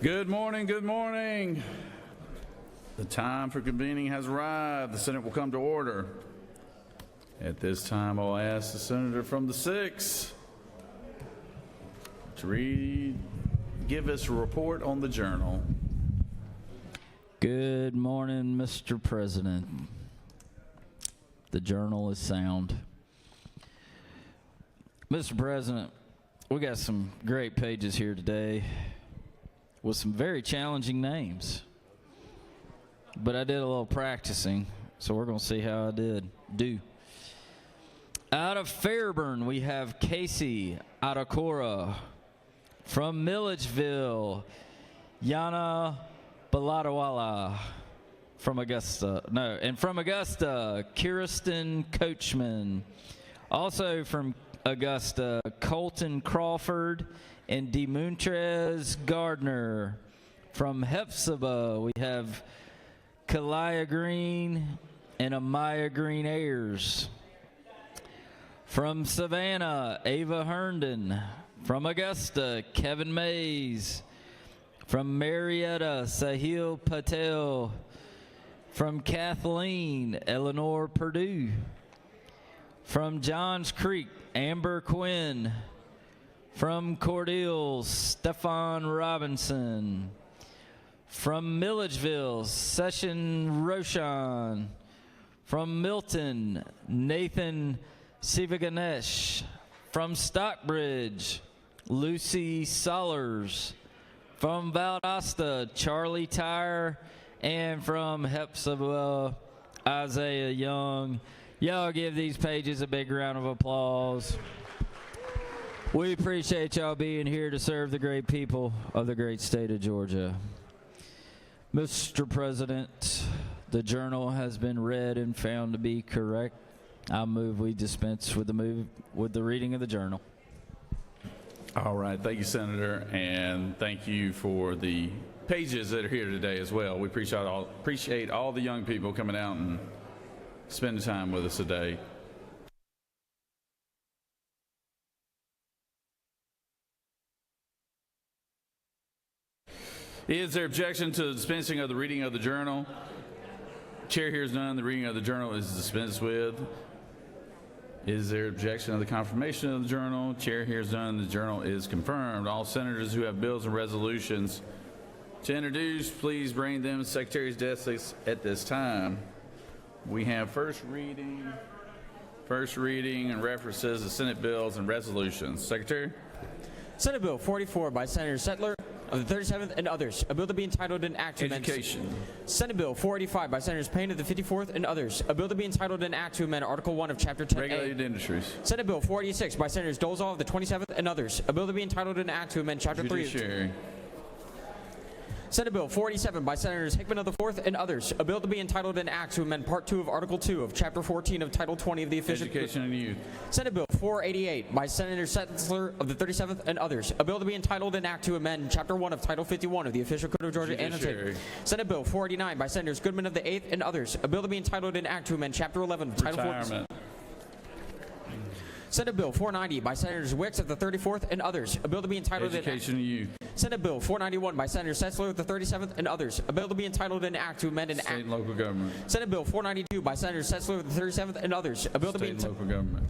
Good morning, good morning. The time for convening has arrived. The Senate will come to order. At this time, I'll ask the senator from the 6th to give us a report on the journal. Good morning, Mr. President. The journal is sound. Mr. President, we got some great pages here today with some very challenging names. But I did a little practicing, so we're going to see how I do. Out of Fairburn, we have Casey Adakora. From Milledgeville, Yana Baladawala. From Augusta, Kirsten Coachman. Also from Augusta, Colton Crawford and Demontrez Gardner. From Hephzibah, we have Kalia Green and Amaya Green Ayers. From Savannah, Ava Herndon. From Augusta, Kevin Mays. From Marietta, Sahil Patel. From Kathleen, Eleanor Perdue. From Johns Creek, Amber Quinn. From Cordele, Stefan Robinson. From Milledgeville, Session Roshan. From Milton, Nathan Sivaganesh. From Stockbridge, Lucy Sollers. From Valdosta, Charlie Tyre. And from Hephzibah, Isaiah Young. Y'all give these pages a big round of applause. We appreciate y'all being here to serve the great people of the great state of Georgia. Mr. President, the journal has been read and found to be correct. I move we dispense with the reading of the journal. All right, thank you, Senator, and thank you for the pages that are here today as well. We appreciate all the young people coming out and spending time with us today. Is there objection to the dispensing of the reading of the journal? Chair hears none. The reading of the journal is dispensed with. Is there objection to the confirmation of the journal? Chair hears none. The journal is confirmed. All senators who have bills and resolutions to introduce, please bring them to the Secretary's desk at this time. We have first reading and references to Senate bills and resolutions. Secretary? Senate Bill 44 by Senator Settler of the 37th and others. A bill to be entitled an act to amend. Education. Senate Bill 485 by Senators Payne of the 54th and others. A bill to be entitled an act to amend Article 1 of Chapter 10A. Regulated industries. Senate Bill 486 by Senators Dolezal of the 27th and others. A bill to be entitled an act to amend Chapter 3. Judiciary. Senate Bill 47 by Senators Hickman of the 4th and others. A bill to be entitled an act to amend Part 2 of Article 2 of Chapter 14 of Title 20 of the Official... Education and Youth. Senate Bill 488 by Senator Setzler of the 37th and others. A bill to be entitled an act to amend Chapter 1 of Title 51 of the Official Code of Georgia Annotated. Senate Bill 489 by Senators Goodman of the 8th and others. A bill to be entitled an act to amend Chapter 11 of Title 4... Senate Bill 490 by Senators Wicks of the 34th and others. A bill to be entitled Education and Youth. Senate Bill 491 by Senator Setzler of the 37th and others. A bill to be entitled an act to amend an act. State and local government. Senate Bill 492 by Senator Setzler of the 37th and others. A bill to be State and local government.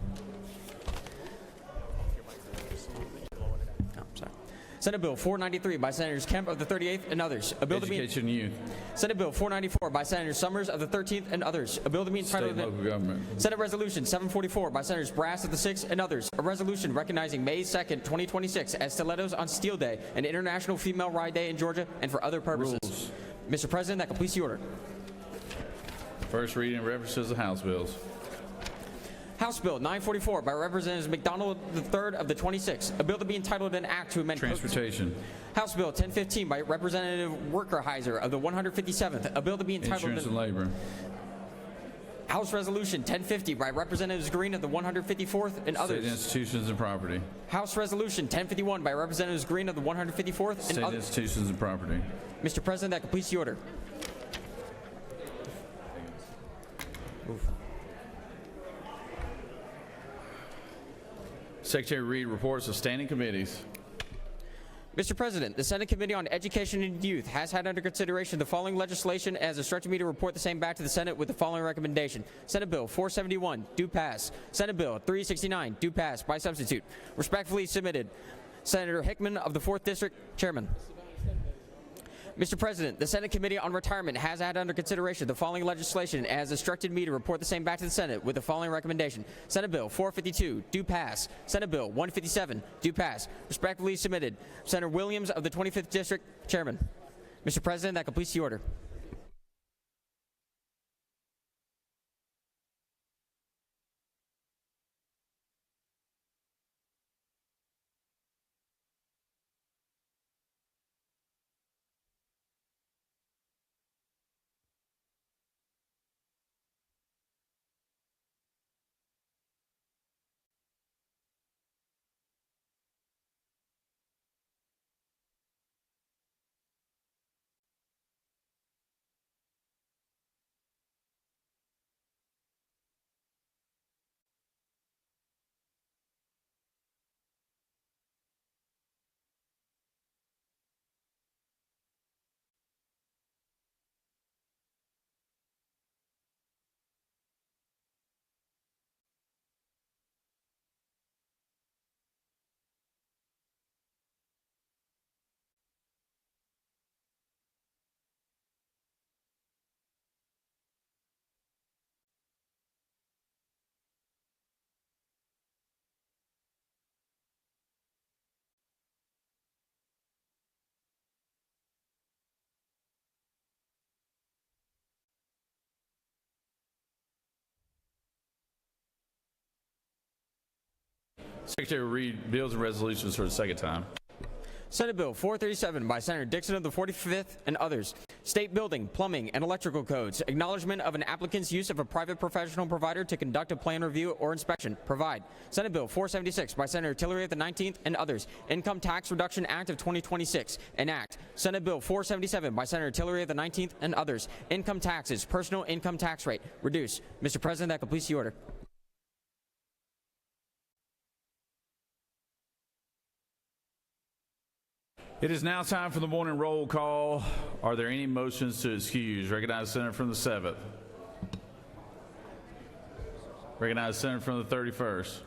Senate Bill 493 by Senators Kemp of the 38th and others. A bill Education and Youth. Senate Bill 494 by Senator Summers of the 13th and others. A bill to be entitled... State and local government. Senate Resolution 744 by Senators Brass of the 6th and others. A resolution recognizing May 2nd, 2026 as Stilettos on Steel Day, an International Female Ride Day in Georgia, and for other purposes. Rules. Mr. President, that completes the order. First reading and references of House bills. House Bill 944 by Representatives McDonald III of the 26th. A bill to be entitled an act to amend... Transportation. House Bill 1015 by Representative Workerheiser of the 157th. A bill to be entitled... Insurance and labor. House Resolution 1050 by Representatives Green of the 154th and others. State institutions and property. House Resolution 1051 by Representatives Green of the 154th and State others. institutions and property. Mr. President, that completes the order. Secretary read reports of standing committees. Mr. President, the Senate Committee on Education and Youth has had under consideration the following legislation and has instructed me to report the same back to the Senate with the following recommendation. Senate Bill 471, do pass. Senate Bill 369, do pass by substitute. Respectfully submitted, Senator Hickman of the 4th District, Chairman. Mr. President, the Senate Committee on Retirement has had under consideration the following legislation and has instructed me to report the same back to the Senate with the following recommendation. Senate Bill 452, do pass. Senate Bill 157, do pass. Respectfully submitted, Senator Williams of the 25th District, Chairman. Mr. President, that completes the order. Secretary will read bills and resolutions for the second time. Senate Bill 437 by Senator Dixon of the 45th and others. State building, plumbing, and electrical codes. Acknowledgement of an applicant's use of a private professional provider to conduct a plan review or inspection. Provide. Senate Bill 476 by Senator Tillery of the 19th and others. Income Tax Reduction Act of 2026. Enact. Senate Bill 477 by Senator Tillery of the 19th and others. Income taxes. Personal income tax rate. Reduce. Mr. President, that completes the order. It is now time for the morning roll call. Are there any motions to excuse? Recognize the Senator from the 7th. Recognize the Senator from the 31st.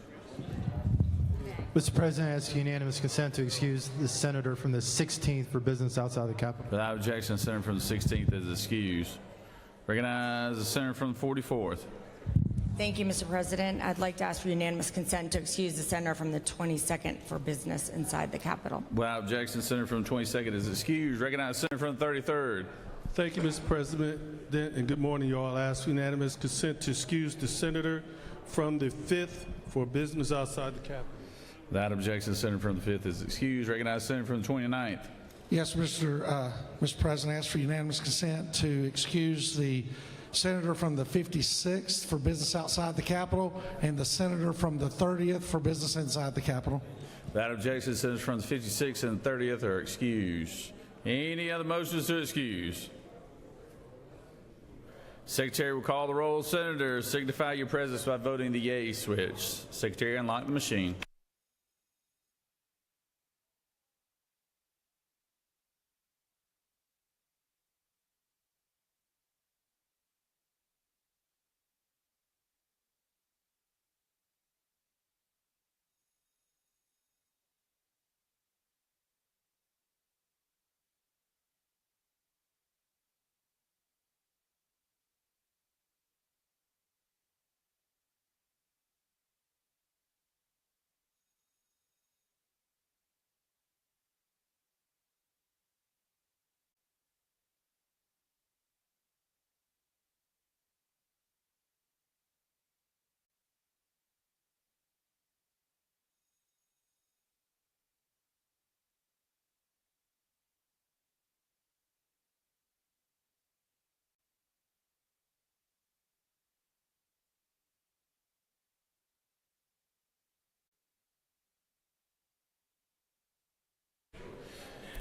Mr. President, I ask unanimous consent to excuse the senator from the 16th for business outside the Capitol. Without objection, the Senator from the 16th is excused. Recognize the Senator from the 44th. Thank you, Mr. President. I'd like to ask for unanimous consent to excuse the senator from the 22nd for business inside the Capitol. Without objection, the Senator from the 22nd is excused. Recognize the Senator from the 33rd. Thank you, Mr. President, and good morning, y'all. I ask unanimous consent to excuse the senator from the 5th for business outside the Capitol. Without objection, the Senator from the 5th is excused. Recognize the Senator from the 29th. Yes, Mr. President, I ask for unanimous consent to excuse the senator from the 56th for business outside the Capitol and the senator from the 30th for business inside the Capitol. Without objection, the senators from the 56th and the 30th are excused. Any other motions to excuse? Secretary will call the roll. Senators, signify your presence by voting the yea switch. Secretary, unlock the machine.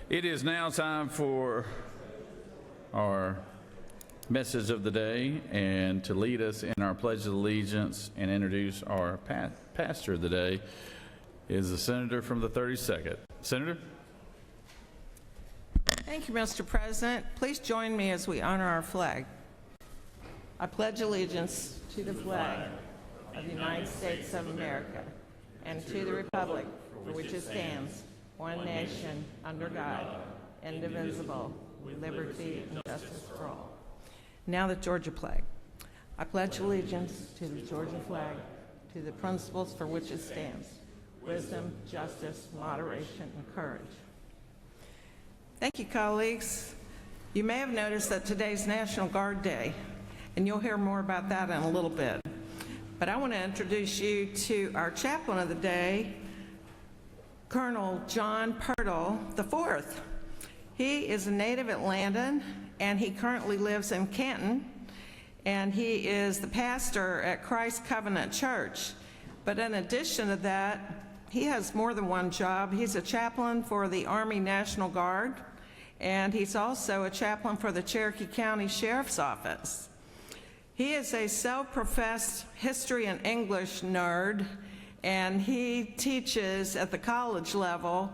It is now time for our message of the day, and to lead us in our Pledge of Allegiance and introduce our pastor of the day is the Senator from the 32nd. Senator? Thank you, Mr. President. Please join me as we honor our flag. I pledge allegiance to the flag of the United States of America and to the republic for which it stands, one nation, under God, indivisible, with liberty and justice for all. Now the Georgia flag. I pledge allegiance to the Georgia flag, to the principles for which it stands, wisdom, justice, moderation, and courage. Thank you, colleagues. You may have noticed that today's National Guard Day, and you'll hear more about that in a little bit. But I want to introduce you to our chaplain of the day, Colonel John Pirtle IV. He is a native Atlantan, and he currently lives in Canton, and he is the pastor at Christ Covenant Church. But in addition to that, he has more than one job. He's a chaplain for the Army National Guard, and he's also a chaplain for the Cherokee County Sheriff's Office. He is a self-professed history and English nerd, and he teaches at the college level,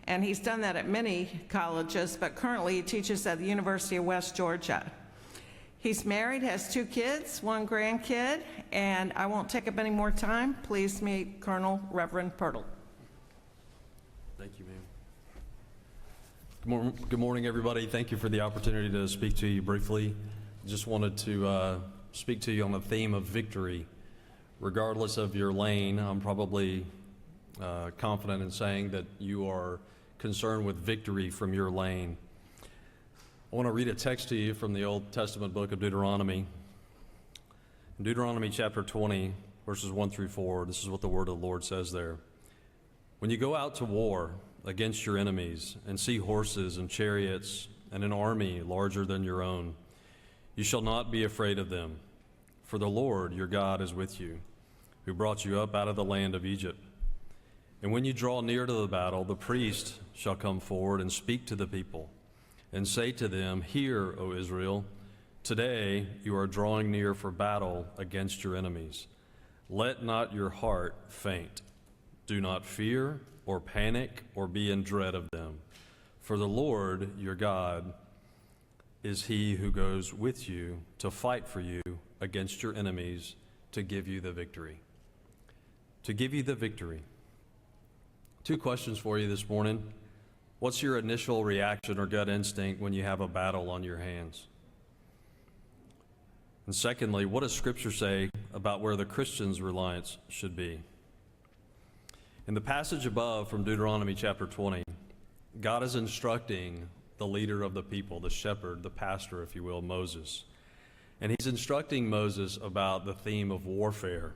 and he's done that at many colleges, but currently he teaches at the University of West Georgia. He's married, has 2 kids, 1 grandkid, and I won't take up any more time. Please meet Colonel Reverend Pirtle. Thank you, ma'am. Good morning, everybody. Thank you for the opportunity to speak to you briefly. Just wanted to speak to you on the theme of victory. Regardless of your lane, I'm probably confident in saying that you are concerned with victory from your lane. I want to read a text to you from the Old Testament book of Deuteronomy. In Deuteronomy chapter 20, verses 1 through 4, this is what the word of the Lord says there. When you go out to war against your enemies and see horses and chariots and an army larger than your own, you shall not be afraid of them, for the Lord your God is with you, who brought you up out of the land of Egypt. And when you draw near to the battle, the priest shall come forward and speak to the people, and say to them, Hear, O Israel, today you are drawing near for battle against your enemies. Let not your heart faint. Do not fear or panic or be in dread of them. For the Lord your God is he who goes with you to fight for you against your enemies to give you the victory. To give you the victory. 2 questions for you this morning. What's your initial reaction or gut instinct when you have a battle on your hands? And secondly, what does Scripture say about where the Christian's reliance should be? In the passage above from Deuteronomy chapter 20, God is instructing the leader of the people, the shepherd, the pastor, if you will, Moses. And he's instructing Moses about the theme of warfare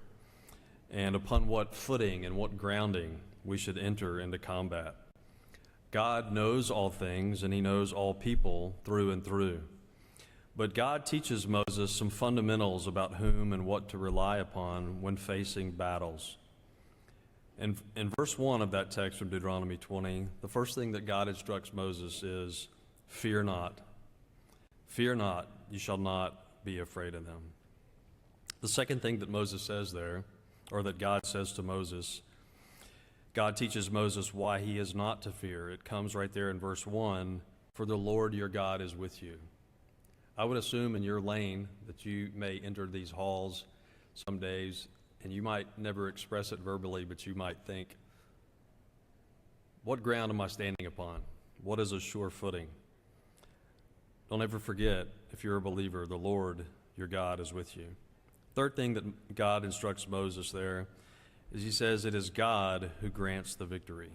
and upon what footing and what grounding we should enter into combat. God knows all things, and he knows all people through and through. But God teaches Moses some fundamentals about whom and what to rely upon when facing battles. And in verse 1 of that text from Deuteronomy 20, the first thing that God instructs Moses is, Fear not. Fear not, you shall not be afraid of them. The second thing that Moses says there, or that God says to Moses, God teaches Moses why he is not to fear. It comes right there in verse 1, For the Lord your God is with you. I would assume in your lane that you may enter these halls some days, and you might never express it verbally, but you might think, what ground am I standing upon? What is a sure footing? Don't ever forget, if you're a believer, the Lord your God is with you. Third thing that God instructs Moses there is he says it is God who grants the victory.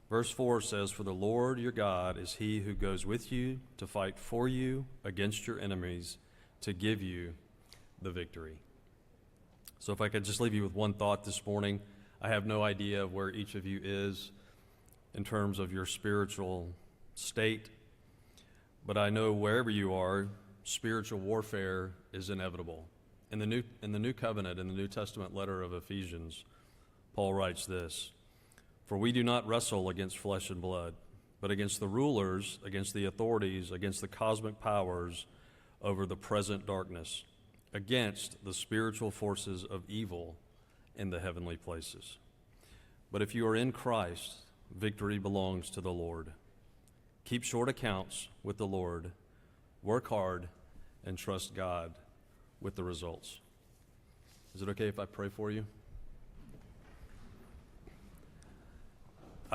Verse 4 says, For the Lord your God is he who goes with you to fight for you against your enemies to give you the victory. So if I could just leave you with one thought this morning, I have no idea of where each of you is in terms of your spiritual state, but I know wherever you are, spiritual warfare is inevitable. In the New Covenant, in the New Testament letter of Ephesians, Paul writes this, For we do not wrestle against flesh and blood, but against the rulers, against the authorities, against the cosmic powers over the present darkness, against the spiritual forces of evil in the heavenly places. But if you are in Christ, victory belongs to the Lord. Keep short accounts with the Lord. Work hard and trust God with the results. Is it okay if I pray for you?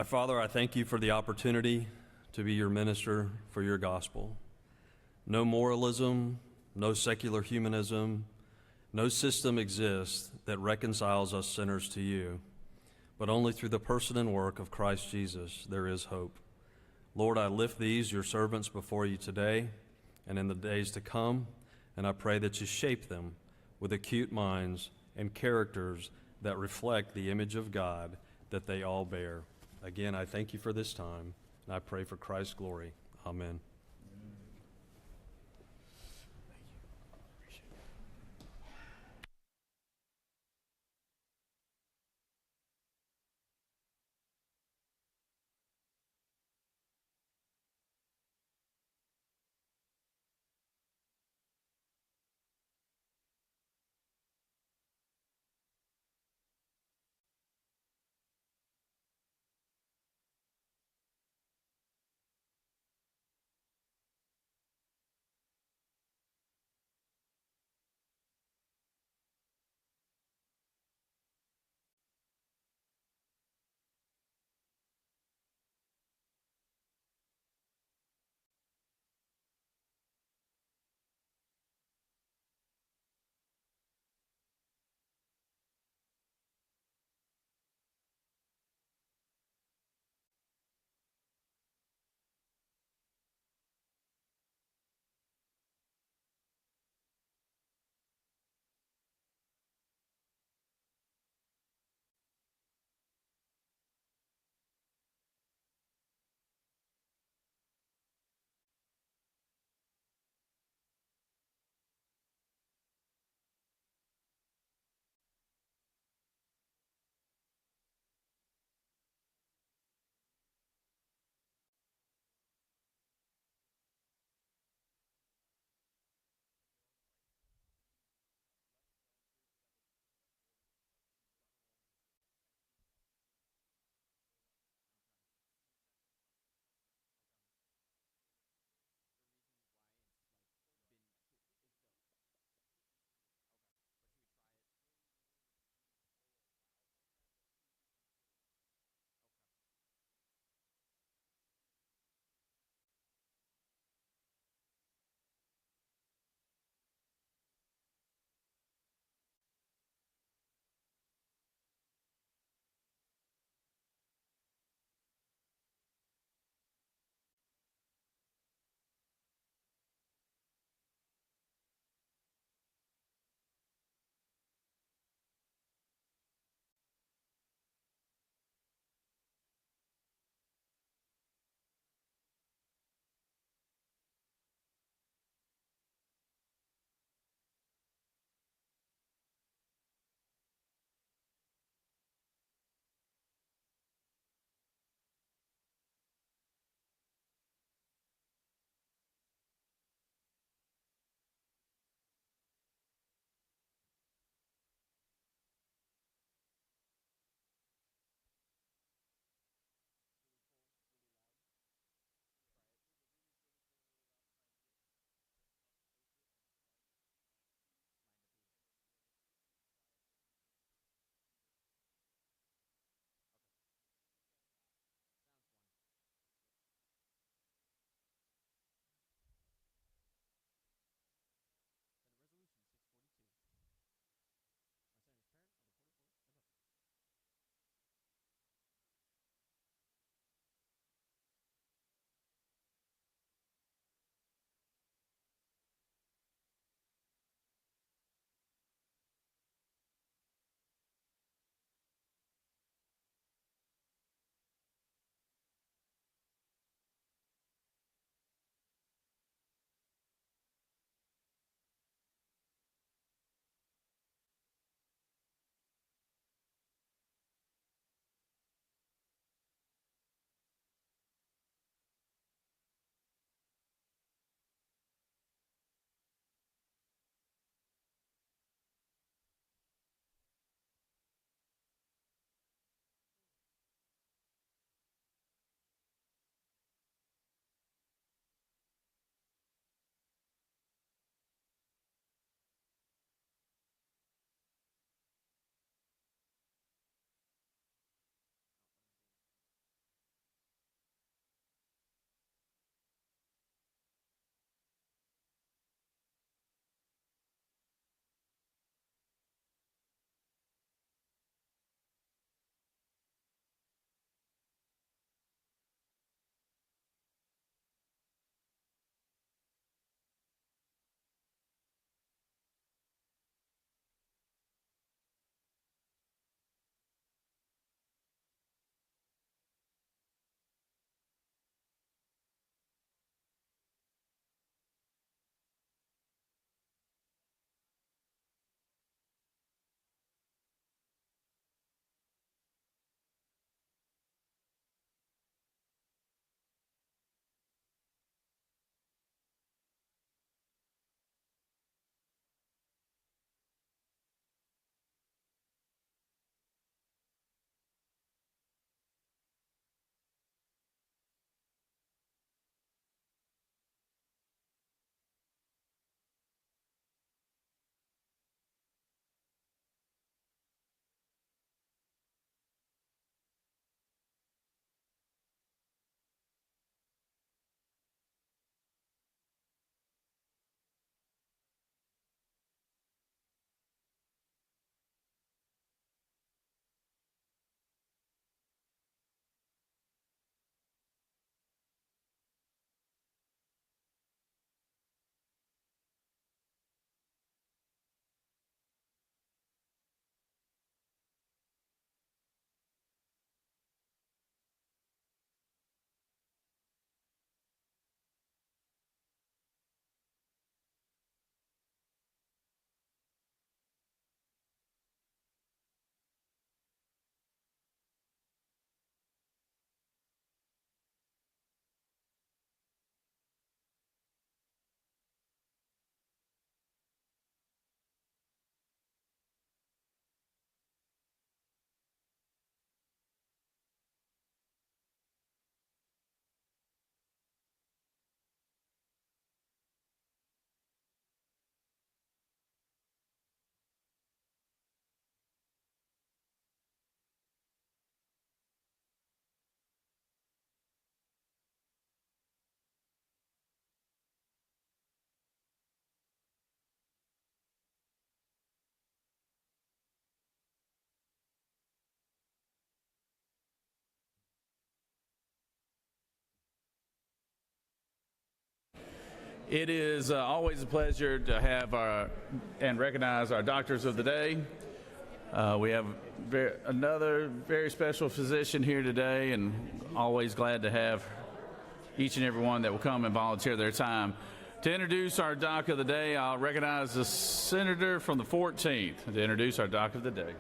Father, I thank you for the opportunity to be your minister for your gospel. No moralism, no secular humanism, no system exists that reconciles us sinners to you, but only through the person and work of Christ Jesus there is hope. Lord, I lift these, your servants, before you today and in the days to come, and I pray that you shape them with acute minds and characters that reflect the image of God that they all bear. Again, I thank you for this time, and I pray for Christ's glory. Amen. It is always a pleasure to have and recognize our doctors of the day. We have another very special physician here today, and always glad to have each and every one that will come and volunteer their time. To introduce our doc of the day, I'll recognize the senator from the 14th to introduce our doc of the day.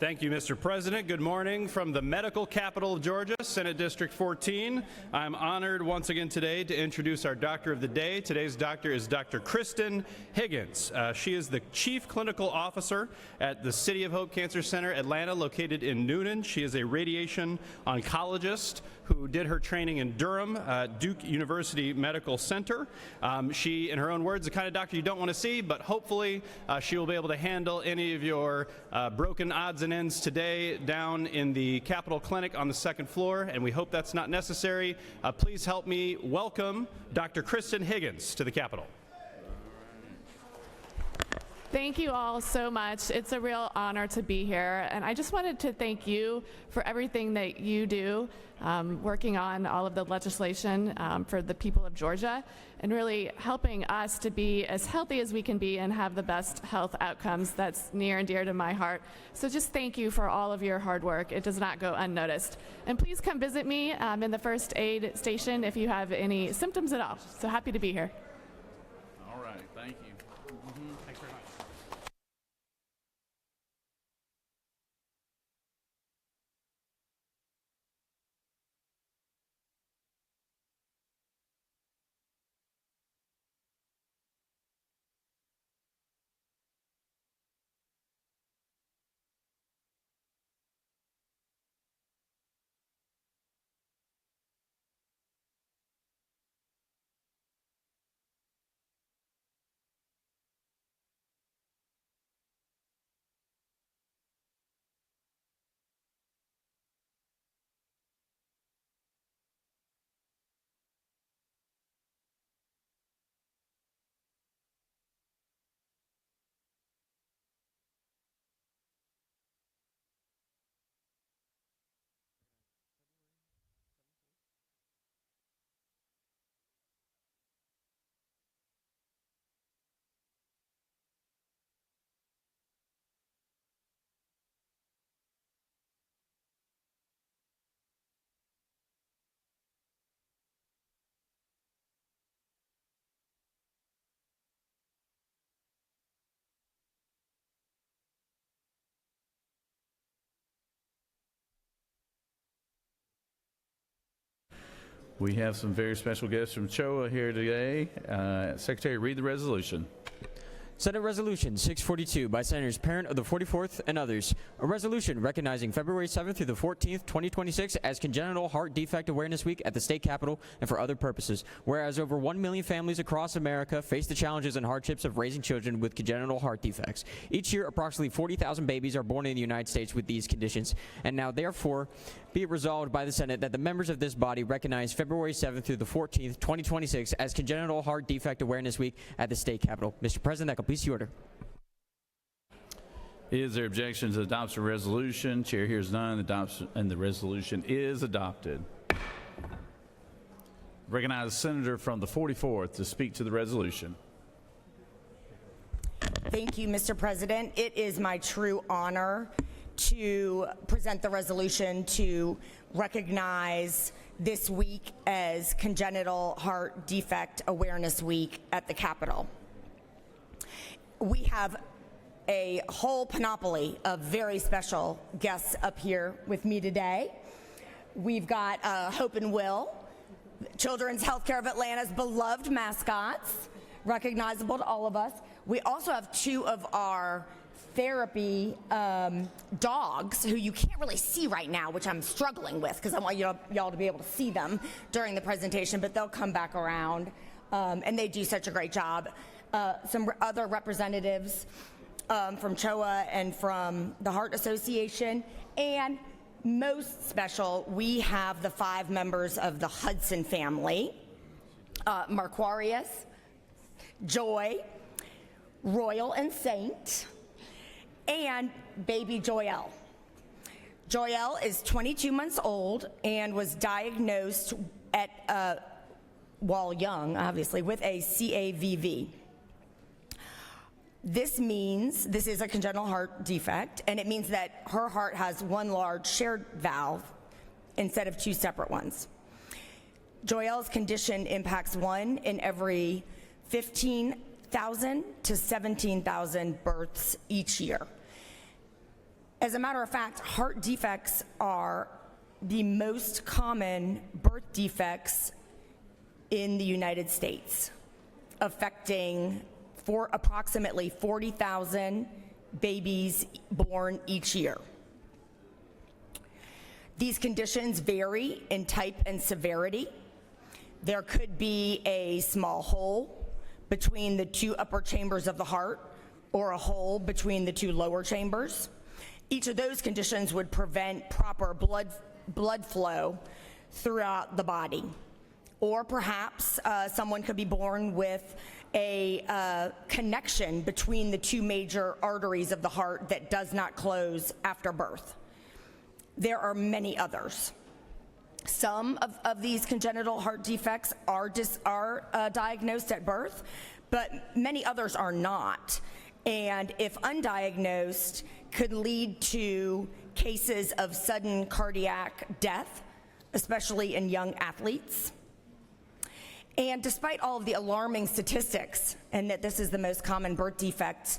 Thank you, Mr. President. Good morning from the medical capital of Georgia, Senate District 14. I'm honored once again today to introduce our doctor of the day. Today's doctor is Dr. Kristen Higgins. She is the Chief Clinical Officer at the City of Hope Cancer Center, Atlanta, located in Noonan. She is a radiation oncologist who did her training in Durham, Duke University Medical Center. She, in her own words, the kind of doctor you don't want to see, but hopefully she will be able to handle any of your broken odds and ends today down in the Capitol Clinic on the second floor, and we hope that's not necessary. Please help me welcome Dr. Kristen Higgins to the Capitol. Thank you all so much. It's a real honor to be here, and I just wanted to thank you for everything that you do, working on all of the legislation for the people of Georgia, and really helping us to be as healthy as we can be and have the best health outcomes. That's near and dear to my heart. So just thank you for all of your hard work. It does not go unnoticed. And please come visit me in the first aid station if you have any symptoms at all. So happy to be here. All right, thank you. Thanks very much. We have some very special guests from CHOA here today. Secretary, read the resolution. Senate Resolution 642 by Senators Parent of the 44th and others. A resolution recognizing February 7th through the 14th, 2026 as Congenital Heart Defect Awareness Week at the state capitol and for other purposes. Whereas over 1 million families across America face the challenges and hardships of raising children with congenital heart defects. Each year, approximately 40,000 babies are born in the United States with these conditions. And now, therefore, be it resolved by the Senate that the members of this body recognize February 7th through the 14th, 2026 as Congenital Heart Defect Awareness Week at the state capitol. Mr. President, that completes the order. Is there objection to the adoption of resolution? Chair hears none. And the resolution is adopted. Recognize the senator from the 44th to speak to the resolution. Thank you, Mr. President. It is my true honor to present the resolution to recognize this week as Congenital Heart Defect Awareness Week at the Capitol. We have a whole panoply of very special guests up here with me today. We've got Hope and Will, Children's Healthcare of Atlanta's beloved mascots, recognizable to all of us. We also have two of our therapy dogs who you can't really see right now, which I'm struggling with because I want y'all to be able to see them during the presentation, but they'll come back around, and they do such a great job. Some other representatives from CHOA and from the Heart Association, and most special, we have the 5 members of the Hudson family, Marquarius, Joy, Royal and Saint, and baby Joelle. Joelle is 22 months old and was diagnosed while young, obviously, with a CAVV. This means, this is a congenital heart defect, and it means that her heart has one large shared valve instead of two separate ones. Joelle's condition impacts 1 in every 15,000 to 17,000 births each year. As a matter of fact, heart defects are the most common birth defects in the United States, affecting for approximately 40,000 babies born each year. These conditions vary in type and severity. There could be a small hole between the two upper chambers of the heart or a hole between the two lower chambers. Each of those conditions would prevent proper blood flow throughout the body. Or perhaps someone could be born with a connection between the two major arteries of the heart that does not close after birth. There are many others. Some of these congenital heart defects are diagnosed at birth, but many others are not. And if undiagnosed, could lead to cases of sudden cardiac death, especially in young athletes. And despite all of the alarming statistics, and that this is the most common birth defect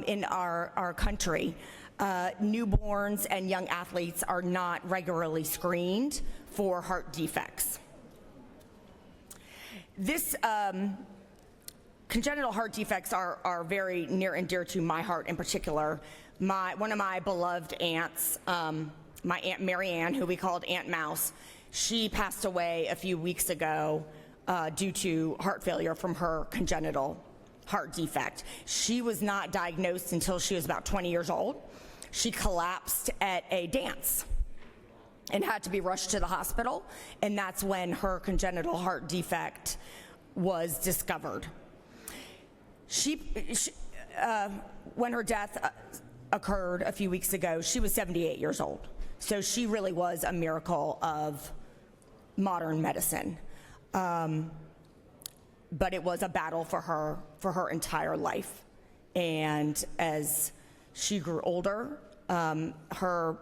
in our country, newborns and young athletes are not regularly screened for heart defects. This congenital heart defects are very near and dear to my heart in particular. One of my beloved aunts, my Aunt Mary Ann, who we called Aunt Mouse, she passed away a few weeks ago due to heart failure from her congenital heart defect. She was not diagnosed until she was about 20 years old. She collapsed at a dance and had to be rushed to the hospital, and that's when her congenital heart defect was discovered. When her death occurred a few weeks ago, she was 78 years old. So she really was a miracle of modern medicine. But it was a battle for her entire life. And as she grew older, her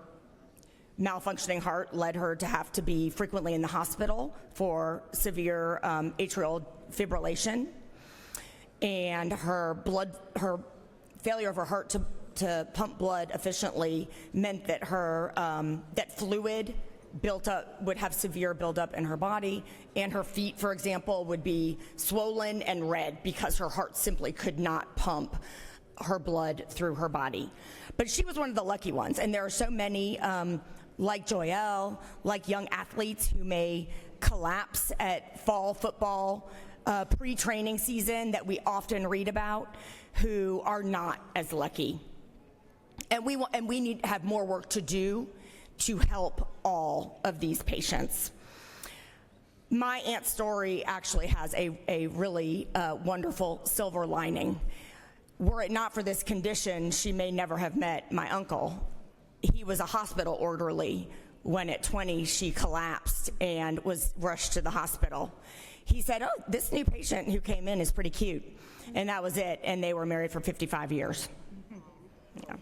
malfunctioning heart led her to have to be frequently in the hospital for severe atrial fibrillation. And her failure of her heart to pump blood efficiently meant that that fluid built up, would have severe buildup in her body, and her feet, for example, would be swollen and red because her heart simply could not pump her blood through her body. But she was one of the lucky ones, and there are so many like Joelle, like young athletes who may collapse at fall football pre-training season that we often read about, who are not as lucky. And we need to have more work to do to help all of these patients. My aunt's story actually has a really wonderful silver lining. Were it not for this condition, she may never have met my uncle. He was a hospital orderly when at 20 she collapsed and was rushed to the hospital. He said, "Oh, this new patient who came in is pretty cute." And that was it, and they were married for 55 years. Yeah.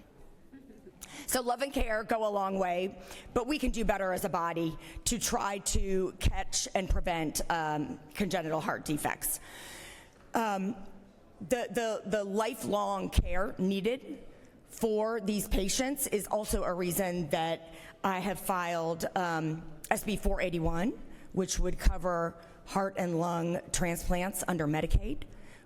So love and care go a long way, but we can do better as a body to try to catch and prevent congenital heart defects. The lifelong care needed for these patients is also a reason that I have filed SB 481, which would cover heart and lung transplants under Medicaid.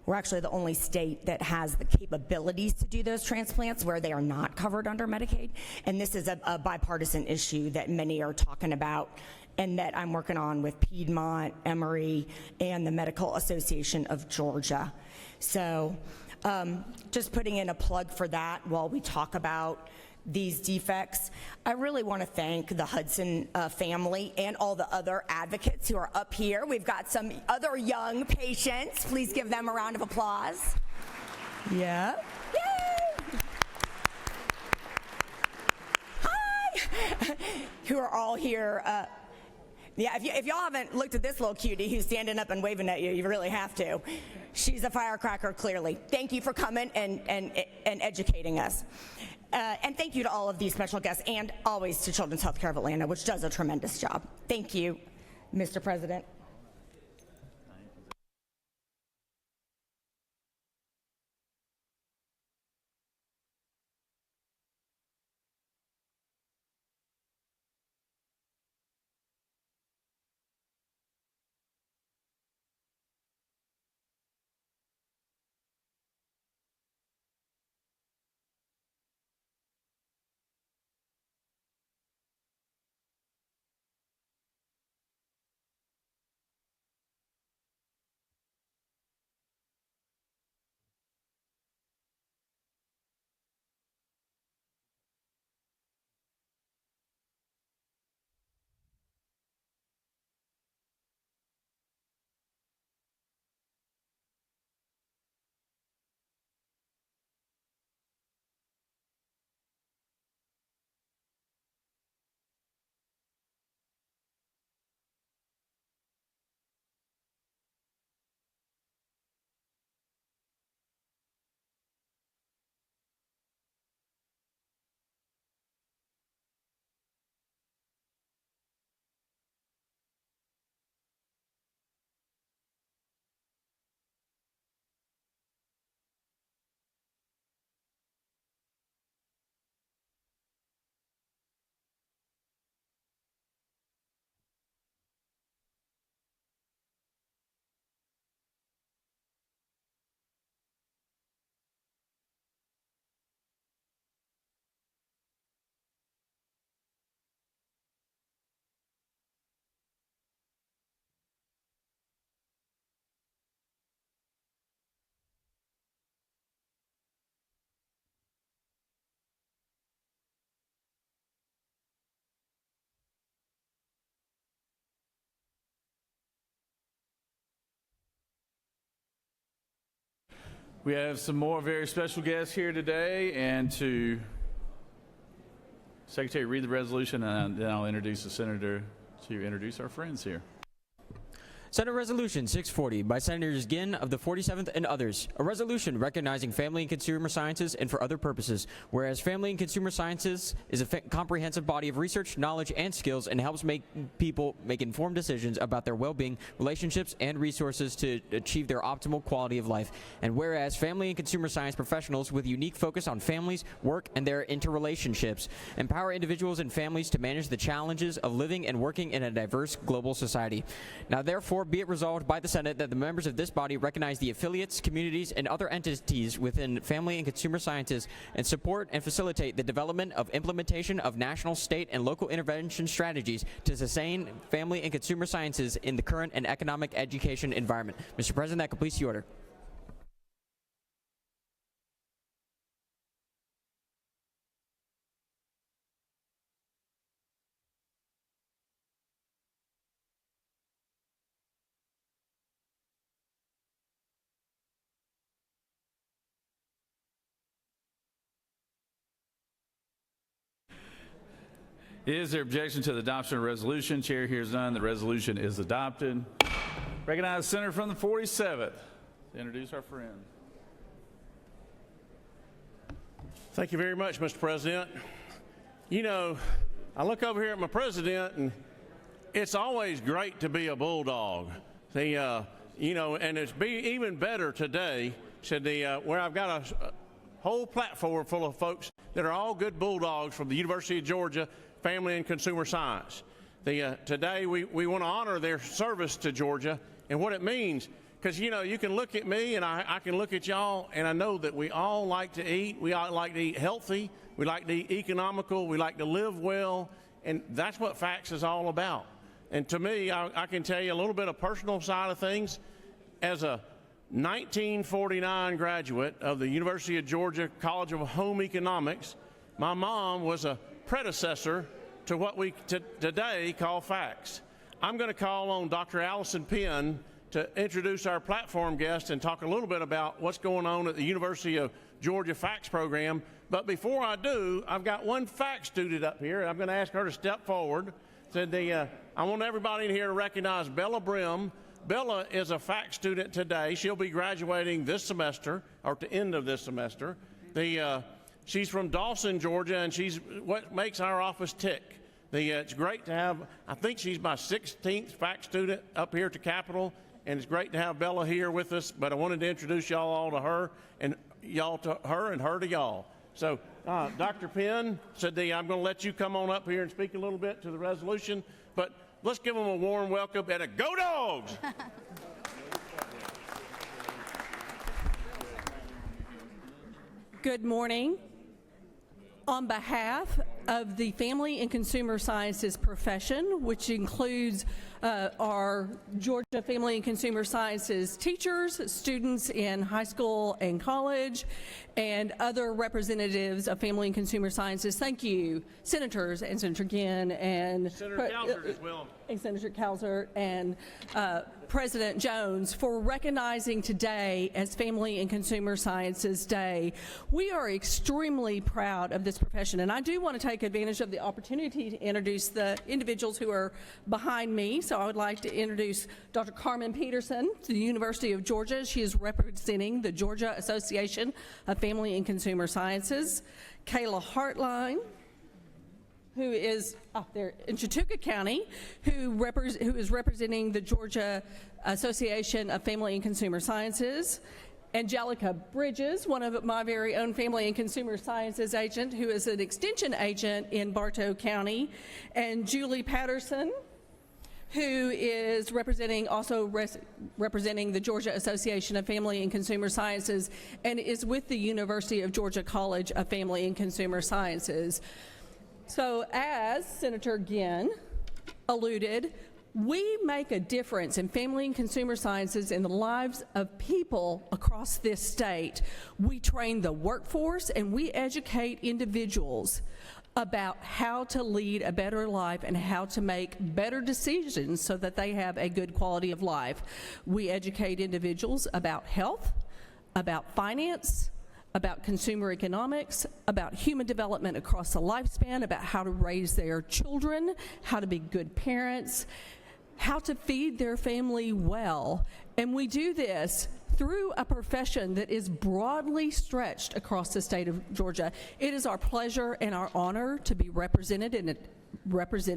We're actually the only state that has the capabilities to do those transplants where they are not covered under Medicaid. And this is a bipartisan issue that many are talking about and that I'm working on with Piedmont, Emory, and the Medical Association of Georgia. So just putting in a plug for that while we talk about these defects. I really want to thank the Hudson family and all the other advocates who are up here. We've got some other young patients. Please give them a round of applause. Yeah. Yay! Hi! Who are all here Yeah, if y'all haven't looked at this little cutie who's standing up and waving at you, you really have to. She's a firecracker, clearly. Thank you for coming and educating us. And thank you to all of these special guests and always to Children's Healthcare of Atlanta, which does a tremendous job. Thank you, Mr. President. We have some more very special guests here today, and to Secretary read the resolution, and then I'll introduce the senator to introduce our friends here. Senate Resolution 640 by Senators Ginn of the 47th and others. A resolution recognizing family and consumer sciences and for other purposes. Whereas family and consumer sciences is a comprehensive body of research, knowledge, and skills and helps make people make informed decisions about their well-being, relationships, and resources to achieve their optimal quality of life. And whereas family and consumer science professionals with unique focus on families, work, and their interrelationships empower individuals and families to manage the challenges of living and working in a diverse global society. Now, therefore, be it resolved by the Senate that the members of this body recognize the affiliates, communities, and other entities within family and consumer sciences and support and facilitate the development of implementation of national, state, and local intervention strategies to sustain family and consumer sciences in the current and economic education environment. Mr. President, that completes the order. Is there objection to the adoption of the resolution? Chair hears none. The resolution is adopted. Recognize the senator from the 47th to introduce our friend. Thank you very much, Mr. President. You know, I look over here at my president, and it's always great to be a bulldog. You know, and it's even better today, where I've got a whole platform full of folks that are all good bulldogs from the University of Georgia Family and Consumer Science. Today we want to honor their service to Georgia and what it means. Because, you know, you can look at me and I can look at y'all, and I know that we all like to eat. We all like to eat healthy. We like to eat economical. We like to live well. And that's what FACTS is all about. And to me, I can tell you a little bit of personal side of things. As a 1949 graduate of the University of Georgia College of Home Economics, my mom was a predecessor to what we today call FACTS. I'm going to call on Dr. Allison Penn to introduce our platform guest and talk a little bit about what's going on at the University of Georgia FACTS program. But before I do, I've got one FACTS student up here, and I'm going to ask her to step forward. I want everybody in here to recognize Bella Brim. Bella is a fac student today. She'll be graduating this semester, or at the end of this semester. She's from Dawson, Georgia, and she's what makes our office tick. It's great to have, I think she's my 16th fac student up here at the Capitol, and it's great to have Bella here with us, but I wanted to introduce y'all all to her, and y'all to her, and her to y'all. So Dr. Penn said I'm going to let you come on up here and speak a little bit to the resolution, but let's give them a warm welcome and a go Dogs! Good morning. On behalf of the Family and Consumer Sciences profession, which includes our Georgia Family and Consumer Sciences teachers, students in high school and college, and other representatives of Family and Consumer Sciences, thank you, Senators and Senator Ginn and Senator Calzert as well. And Senator Calzert and President Jones for recognizing today as Family and Consumer Sciences Day. We are extremely proud of this profession, and I do want to take advantage of the opportunity to introduce the individuals who are behind me. So I would like to introduce Dr. Carmen Peterson to the University of Georgia. She is representing the Georgia Association of Family and Consumer Sciences. Kayla Hartline, who is up there in Chautauqua County, who is representing the Georgia Association of Family and Consumer Sciences. Angelica Bridges, one of my very own Family and Consumer Sciences agent, who is an extension agent in Bartow County. And Julie Patterson, who is representing the Georgia Association of Family and Consumer Sciences and is with the University of Georgia College of Family and Consumer Sciences. So as Senator Ginn alluded, we make a difference in family and consumer sciences in the lives of people across this state. We train the workforce and we educate individuals about how to lead a better life and how to make better decisions so that they have a good quality of life. We educate individuals about health, about finance, about consumer economics, about human development across the lifespan, about how to raise their children, how to be good parents, how to feed their family well. And we do this through a profession that is broadly stretched across the state of Georgia. It is our pleasure and our honor to be represented with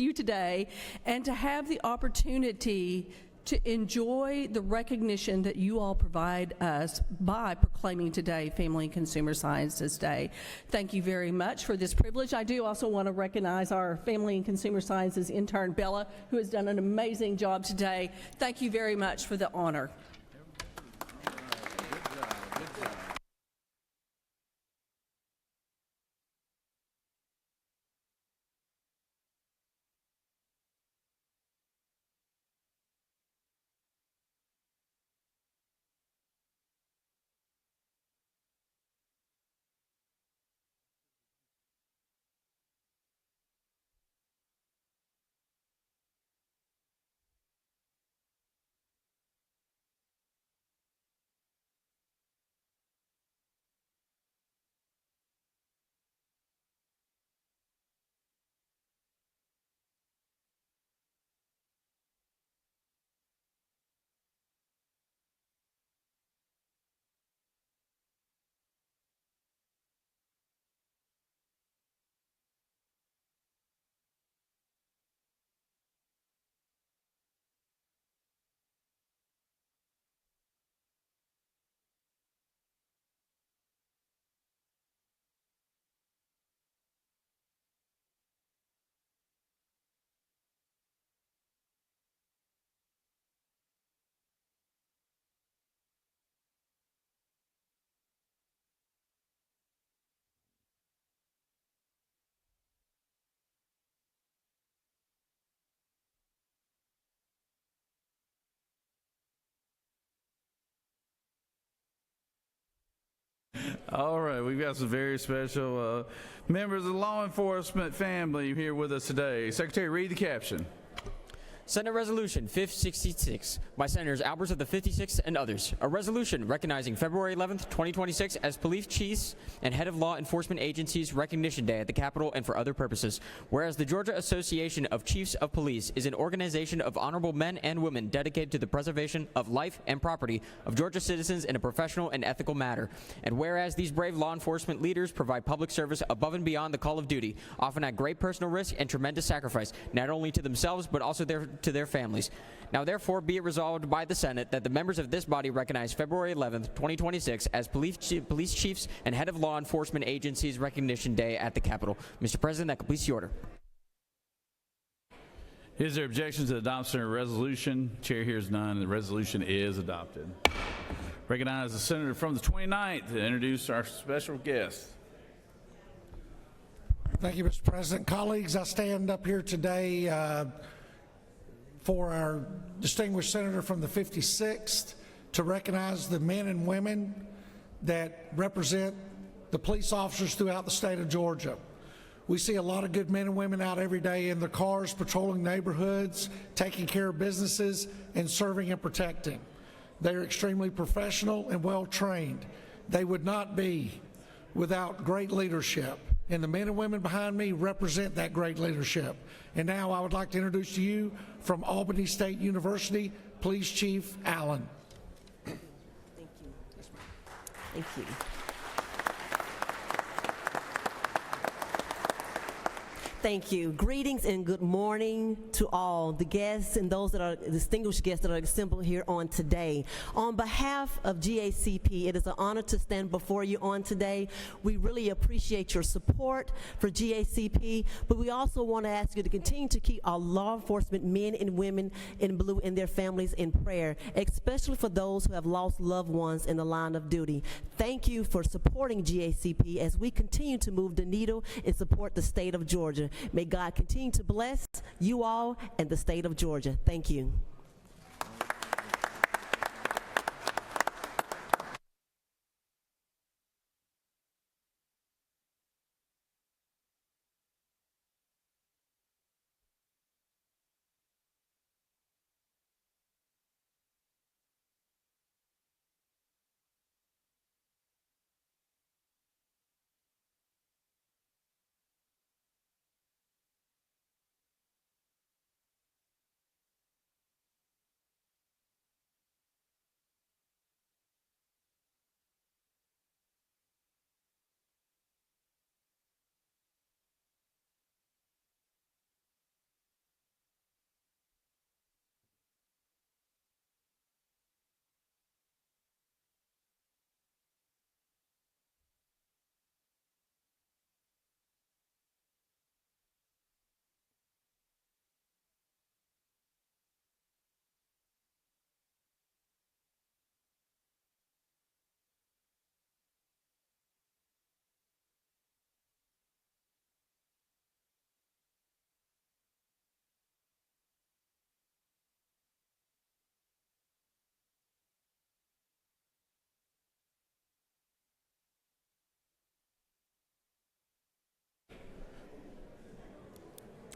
you today and to have the opportunity to enjoy the recognition that you all provide us by proclaiming today Family and Consumer Sciences Day. Thank you very much for this privilege. I do also want to recognize our Family and Consumer Sciences intern, Bella, who has done an amazing job today. Thank you very much for the honor. All right, we've got some very special members of the law enforcement family here with us today. Secretary, read the caption. Senate Resolution 566 by Senators Albers of the 56th and others. A resolution recognizing February 11th, 2026 as Police Chiefs and Head of Law Enforcement Agencies Recognition Day at the Capitol and for other purposes. Whereas the Georgia Association of Chiefs of Police is an organization of honorable men and women dedicated to the preservation of life and property of Georgia citizens in a professional and ethical manner. And whereas these brave law enforcement leaders provide public service above and beyond the call of duty, often at great personal risk and tremendous sacrifice, not only to themselves but also to their families. Now therefore be it resolved by the Senate that the members of this body recognize February 11th, 2026 as Police Chiefs and Head of Law Enforcement Agencies Recognition Day at the Capitol. Mr. President, that completes the order. Is there objection to the adoption of the resolution? Chair hears none, and the resolution is adopted. Recognize the senator from the 29th to introduce our special guest. Thank you, Mr. President. Colleagues, I stand up here today for our distinguished senator from the 56th to recognize the men and women that represent the police officers throughout the state of Georgia. We see a lot of good men and women out every day in their cars, patrolling neighborhoods, taking care of businesses, and serving and protecting. They are extremely professional and well trained. They would not be without great leadership. And the men and women behind me represent that great leadership. And now I would like to introduce to you from Albany State University, Police Chief Allen. Thank you. Thank you. Thank you. Greetings and good morning to all the guests and those that are distinguished guests that are assembled here on today. On behalf of GACP, it is an honor to stand before you on today. We really appreciate your support for GACP, but we also want to ask you to continue to keep our law enforcement men and women in blue and their families in prayer, especially for those who have lost loved ones in the line of duty. Thank you for supporting GACP as we continue to move the needle and support the state of Georgia. May God continue to bless you all and the state of Georgia. Thank you.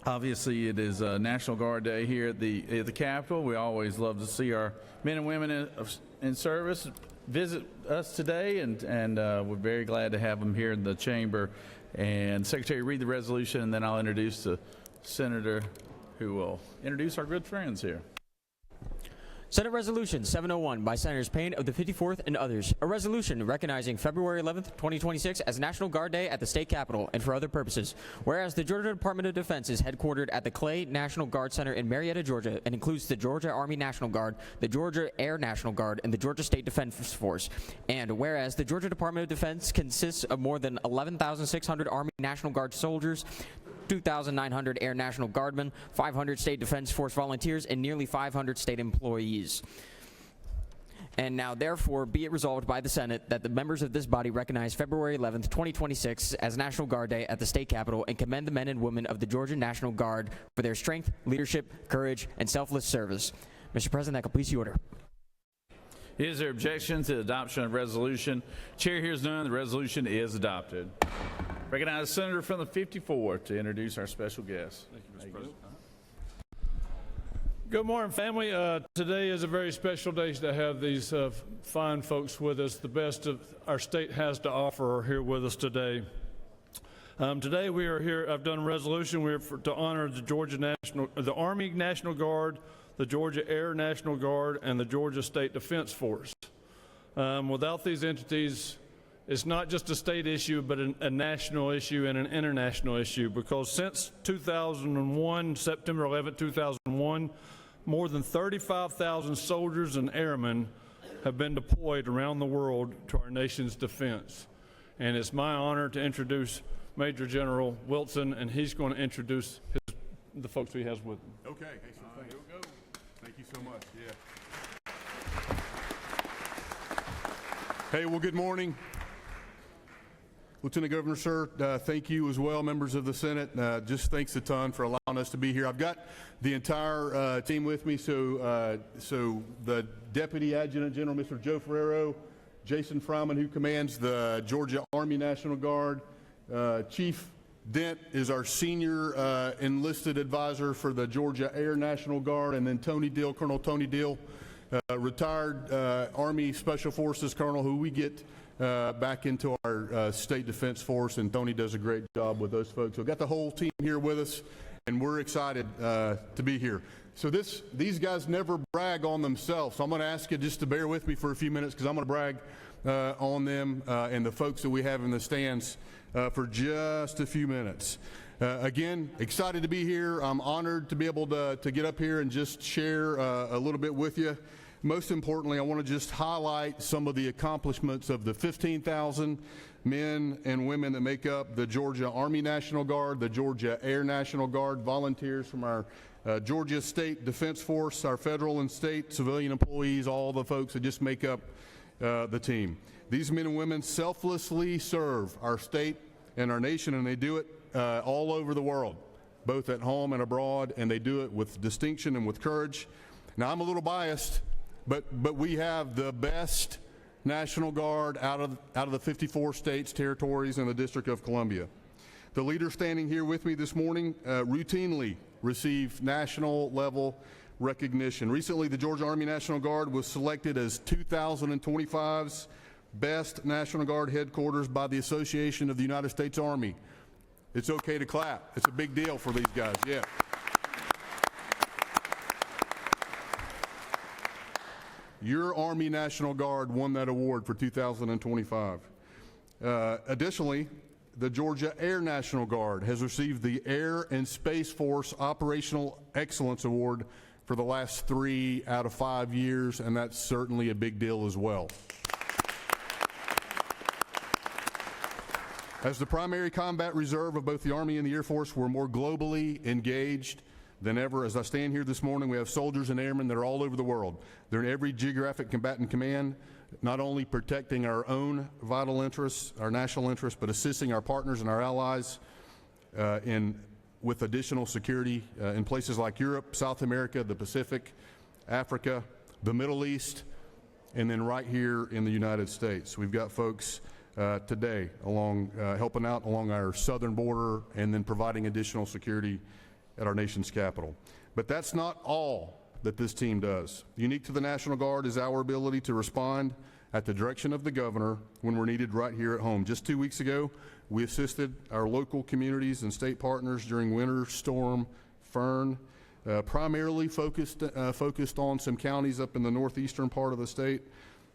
Obviously, it is National Guard Day here at the Capitol. We always love to see our men and women in service visit us today, and we're very glad to have them here in the chamber. And Secretary, read the resolution, and then I'll introduce the senator who will introduce our good friends here. Senate Resolution 701 by Senators Payne of the 54th and others. A resolution recognizing February 11th, 2026 as National Guard Day at the State Capitol and for other purposes. Whereas the Georgia Department of Defense is headquartered at the Clay National Guard Center in Marietta, Georgia, and includes the Georgia Army National Guard, the Georgia Air National Guard, and the Georgia State Defense Force. And whereas the Georgia Department of Defense consists of more than 11,600 Army National Guard soldiers, 2,900 Air National Guardmen, 500 State Defense Force volunteers, and nearly 500 state employees. And now, therefore, be it resolved by the Senate that the members of this body recognize February 11th, 2026 as National Guard Day at the State Capitol and commend the men and women of the Georgia National Guard for their strength, leadership, courage, and selfless service. Mr. President, that completes the order. Is there objection to the adoption of resolution? Chair hears none. The resolution is adopted. Recognize the senator from the 54 to introduce our special guest. Thank you, Mr. President. Good morning, family. Today is a very special day to have these fine folks with us. The best of our state has to offer are here with us today. Today we are here. I've done a resolution. We're to honor the Army National Guard, the Georgia Air National Guard, and the Georgia State Defense Force. Without these entities, it's not just a state issue, but a national issue and an international issue, because since 2001, September 11, 2001, more than 35,000 soldiers and airmen have been deployed around the world to our nation's defense. And it's my honor to introduce Major General Wilson, and he's going to introduce the folks he has with him. Okay, excellent. Here we go. Thank you so much. Yeah. Hey, well, good morning. Lieutenant Governor, sir, thank you as well, members of the Senate. Just thanks a ton for allowing us to be here. I've got the entire team with me. So the Deputy Adjutant General, Mr. Joe Ferrero, Jason Fryman, who commands the Georgia Army National Guard, Chief Dent is our senior enlisted advisor for the Georgia Air National Guard, and then Tony Dill, Colonel Tony Dill, retired Army Special Forces Colonel, who we get back into our state defense force, and Tony does a great job with those folks. So we've got the whole team here with us, and we're excited to be here. So these guys never brag on themselves, so I'm going to ask you just to bear with me for a few minutes, because I'm going to brag on them and the folks that we have in the stands for just a few minutes. Again, excited to be here. I'm honored to be able to get up here and just share a little bit with you. Most importantly, I want to just highlight some of the accomplishments of the 15,000 men and women that make up the Georgia Army National Guard, the Georgia Air National Guard, volunteers from our Georgia State Defense Force, our federal and state civilian employees, all the folks that just make up the team. These men and women selflessly serve our state and our nation, and they do it all over the world, both at home and abroad, and they do it with distinction and with courage. Now, I'm a little biased, but we have the best National Guard out of the 54 states, territories, and the District of Columbia. The leaders standing here with me this morning routinely receive national level recognition. Recently, the Georgia Army National Guard was selected as 2025's Best National Guard Headquarters by the Association of the United States Army. It's okay to clap. It's a big deal for these guys, yeah. Your Army National Guard won that award for 2025. Additionally, the Georgia Air National Guard has received the Air and Space Force Operational Excellence Award for the last 3 out of 5 years, and that's certainly a big deal as well. As the primary combat reserve of both the Army and the Air Force, we're more globally engaged than ever. As I stand here this morning, we have soldiers and airmen that are all over the world. They're in every geographic combatant command, not only protecting our own vital interests, our national interests, but assisting our partners and our allies with additional security in places like Europe, South America, the Pacific, Africa, the Middle East, and then right here in the United States. We've got folks today helping out along our southern border and then providing additional security at our nation's capital. But that's not all that this team does. Unique to the National Guard is our ability to respond at the direction of the governor when we're needed right here at home. Just 2 weeks ago, we assisted our local communities and state partners during Winter Storm Fern, primarily focused on some counties up in the northeastern part of the state,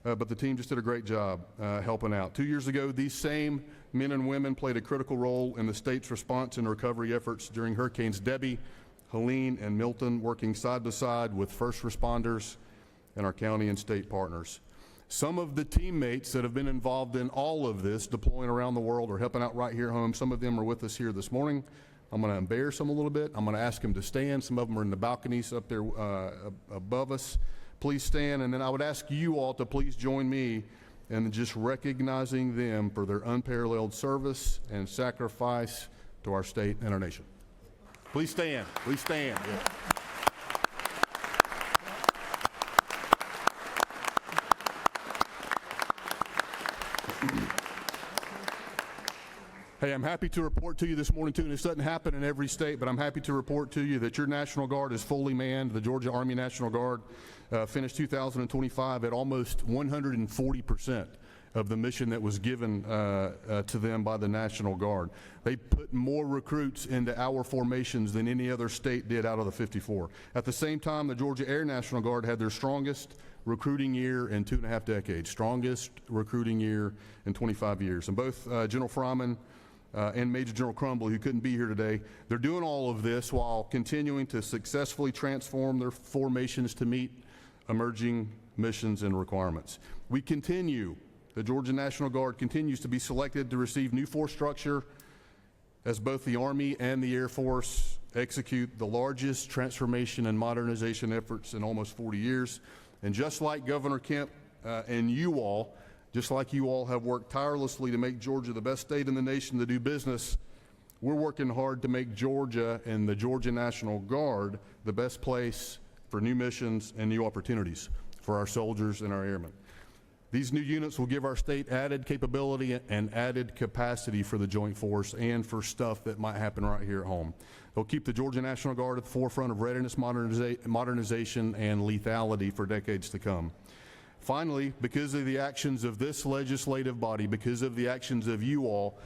but the team just did a great job helping out. 2 years ago, these same men and women played a critical role in the state's response and recovery efforts during Hurricanes Debbie, Helene, and Milton, working side by side with first responders and our county and state partners. Some of the teammates that have been involved in all of this, deploying around the world or helping out right here at home, some of them are with us here this morning. I'm going to embarrass them a little bit. I'm going to ask them to stand. Some of them are in the balconies up there above us. Please stand, and then I would ask you all to please join me in just recognizing them for their unparalleled service and sacrifice to our state and our nation. Please stand. Please stand. Yeah. Hey, I'm happy to report to you this morning, too, and this doesn't happen in every state, but I'm happy to report to you that your National Guard is fully manned. The Georgia Army National Guard finished 2025 at almost 140% of the mission that was given to them by the National Guard. They put more recruits into our formations than any other state did out of the 54. At the same time, the Georgia Air National Guard had their strongest recruiting year in 2.5 decades, strongest recruiting year in 25 years. And both General Fryman and Major General Crumbley, who couldn't be here today, they're doing all of this while continuing to successfully transform their formations to meet emerging missions and requirements. The Georgia National Guard continues to be selected to receive new force structure as both the Army and the Air Force execute the largest transformation and modernization efforts in almost 40 years. And just like Governor Kemp and you all have worked tirelessly to make Georgia the best state in the nation to do business, we're working hard to make Georgia and the Georgia National Guard the best place for new missions and new opportunities for our soldiers and our airmen. These new units will give our state added capability and added capacity for the Joint Force and for stuff that might happen right here at home. They'll keep the Georgia National Guard at the forefront of readiness modernization and lethality for decades to come. Finally, because of the actions of this legislative body, because of the actions of you all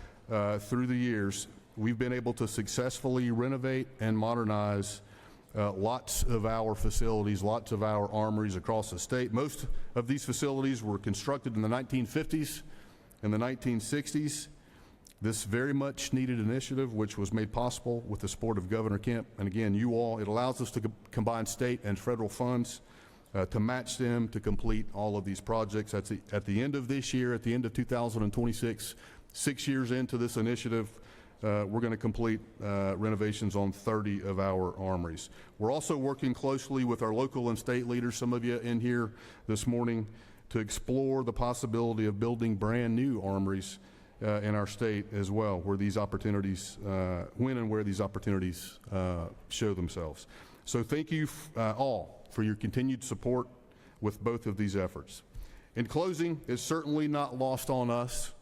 through the years, we've been able to successfully renovate and modernize lots of our facilities, lots of our armories across the state. Most of these facilities were constructed in the 1950s and the 1960s. This very much needed initiative, which was made possible with the support of Governor Kemp, and again, you all, it allows us to combine state and federal funds to match them to complete all of these projects. At the end of this year, at the end of 2026, 6 years into this initiative, we're going to complete renovations on 30 of our armories. We're also working closely with our local and state leaders, some of you in here this morning, to explore the possibility of building brand new armories in our state as well, where these opportunities, when and where these opportunities show themselves. So thank you all for your continued support with both of these efforts. In closing, it's certainly not lost on us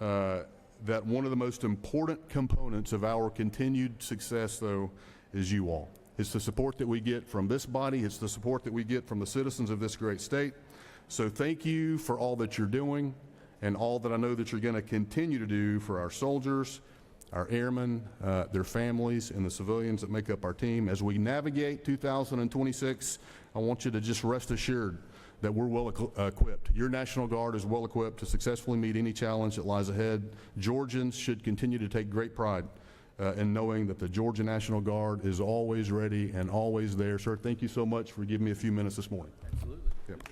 that one of the most important components of our continued success, though, is you all. It's the support that we get from this body. It's the support that we get from the citizens of this great state. So thank you for all that you're doing and all that I know that you're going to continue to do for our soldiers, our airmen, their families, and the civilians that make up our team. As we navigate 2026, I want you to just rest assured that we're well equipped. Your National Guard is well equipped to successfully meet any challenge that lies ahead. Georgians should continue to take great pride in knowing that the Georgia National Guard is always ready and always there. Sir, thank you so much for giving me a few minutes this morning. Absolutely. Yep.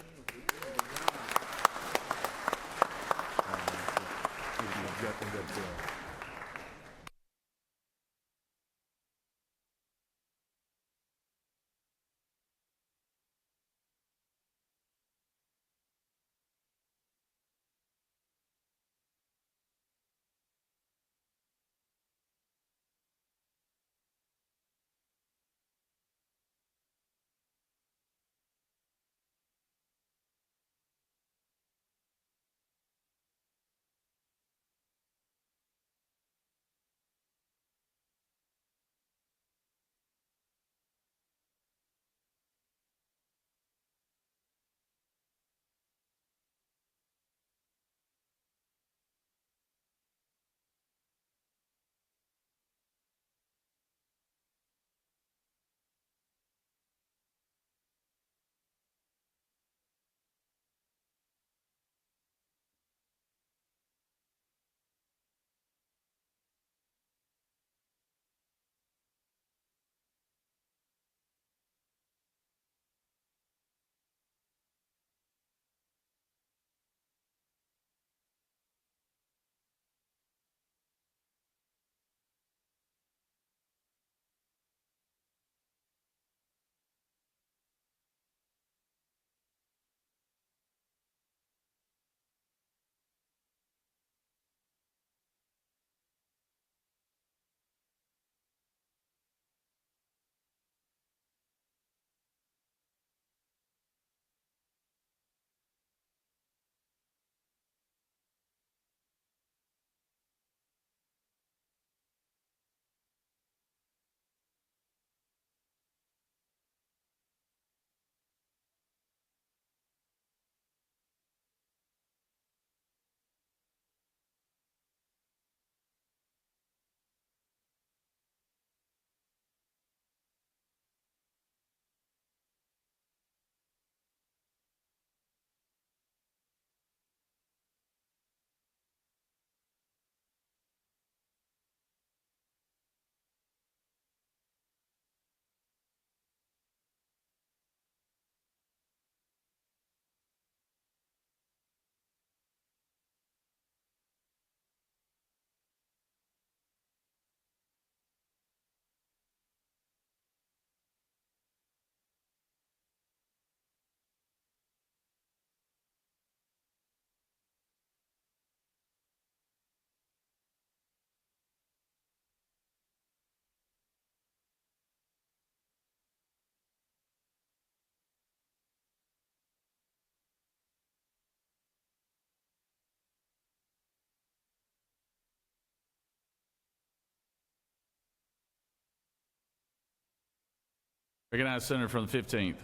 Recognize Senator from the 15th.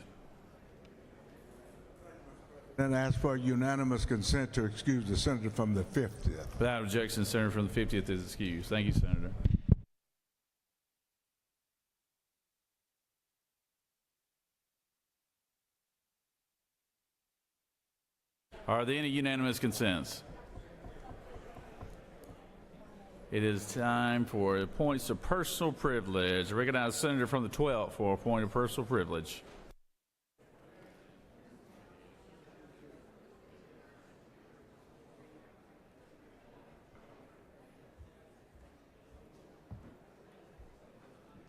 And ask for unanimous consent to excuse the senator from the 50th. Without objection, the Senator from the 50th is excused. Thank you, Senator. Are there any unanimous consents? It is time for points of personal privilege. I recognize the Senator from the 12th for a point of personal privilege.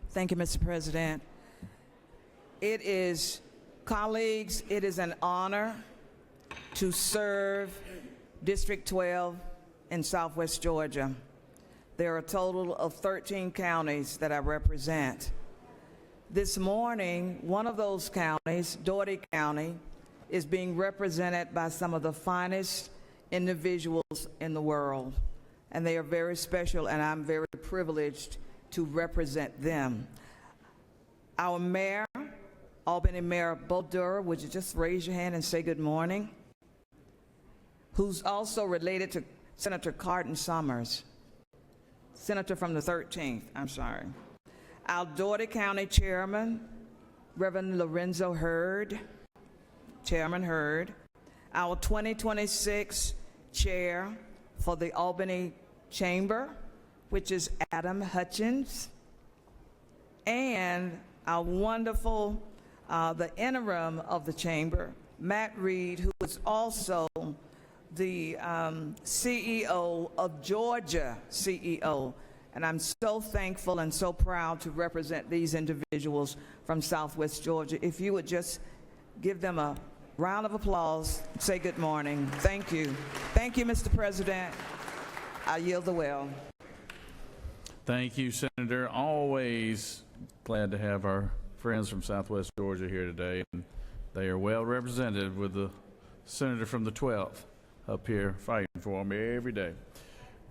Thank you, Mr. President. Colleagues, it is an honor to serve District 12 in Southwest Georgia. There are a total of 13 counties that I represent. This morning, one of those counties, Dougherty County, is being represented by some of the finest individuals in the world. And they are very special, and I'm very privileged to represent them. Our mayor, Albany Mayor Bo Durr, would you just raise your hand and say good morning? Who's also related to Senator Cardin Summers, Senator from the 13th, I'm sorry. Our Dougherty County Chairman, Reverend Lorenzo Hurd, Chairman Hurd. Our 2026 Chair for the Albany Chamber, which is Adam Hutchins. And our wonderful, the interim of the Chamber, Matt Reed, who is also the CEO of Georgia CEO. And I'm so thankful and so proud to represent these individuals from Southwest Georgia. If you would just give them a round of applause, say good morning. Thank you. Thank you, Mr. President. I yield the will. Thank you, Senator. Always glad to have our friends from Southwest Georgia here today. And they are well represented with the Senator from the 12th up here fighting for me every day.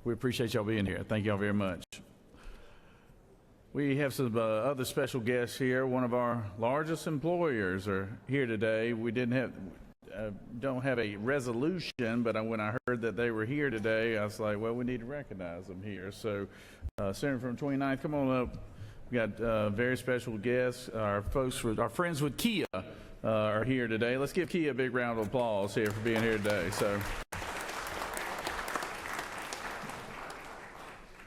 We appreciate y'all being here. Thank y'all very much. We have some other special guests here. One of our largest employers are here today. We don't have a resolution, but when I heard that they were here today, I was like, well, we need to recognize them here. So, Senator from 29th, come on up. We got very special guests. Our friends with Kia are here today. Let's give Kia a big round of applause here for being here today. So,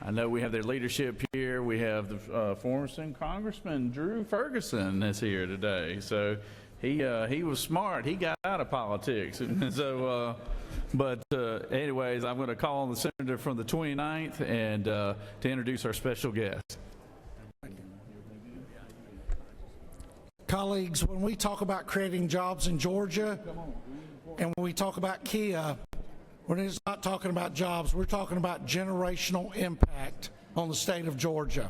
I know we have their leadership here. We have the former Congressman Drew Ferguson is here today. So he was smart. He got out of politics. So, anyways, I'm going to call on the senator from the 29th and to introduce our special guest. Colleagues, when we talk about creating jobs in Georgia, and when we talk about Kia, we're just not talking about jobs, we're talking about generational impact on the state of Georgia.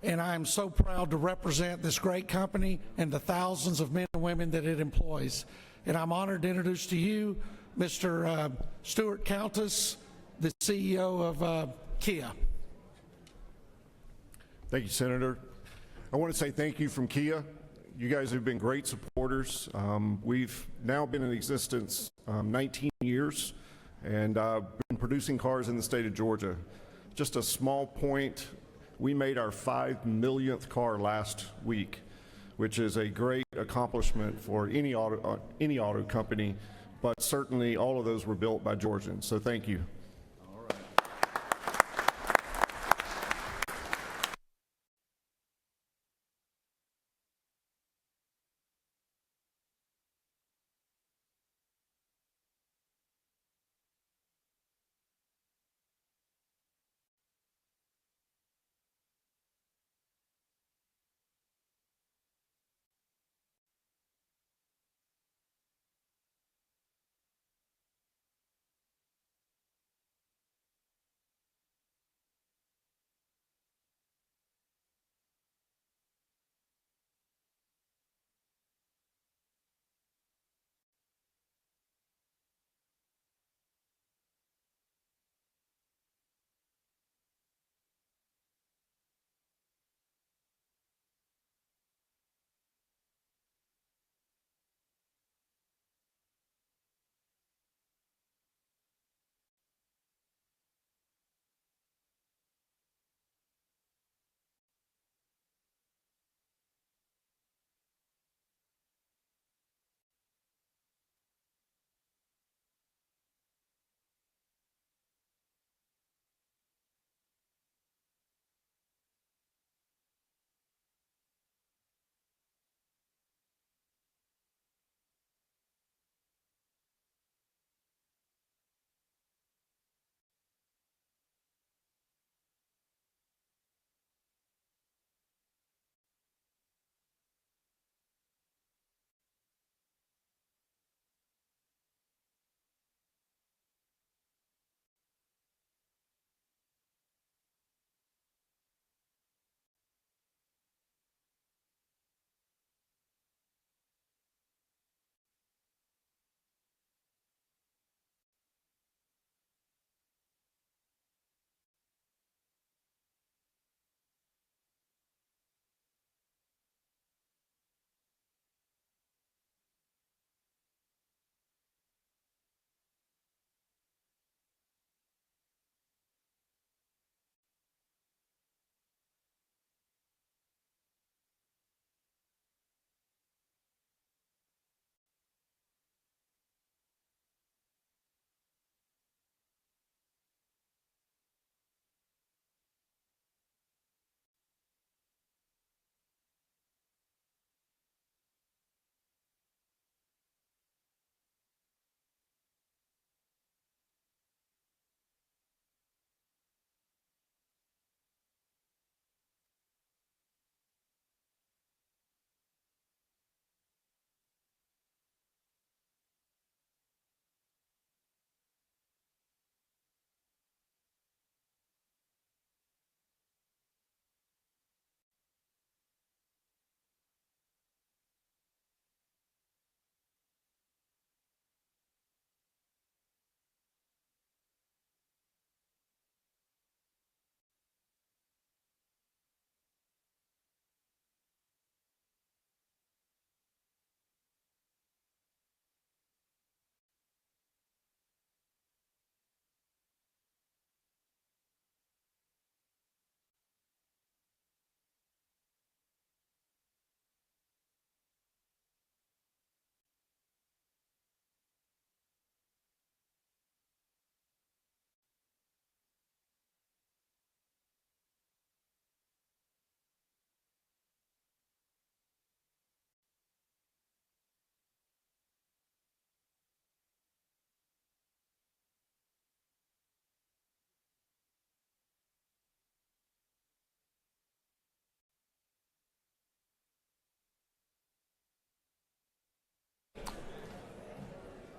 And I am so proud to represent this great company and the thousands of men and women that it employs. And I'm honored to introduce to you Mr. Stuart Countess, the CEO of Kia. Thank you, Senator. I want to say thank you from Kia. You guys have been great supporters. We've now been in existence 19 years and been producing cars in the state of Georgia. Just a small point, we made our 5 millionth car last week, which is a great accomplishment for any auto company, but certainly all of those were built by Georgians, so thank you.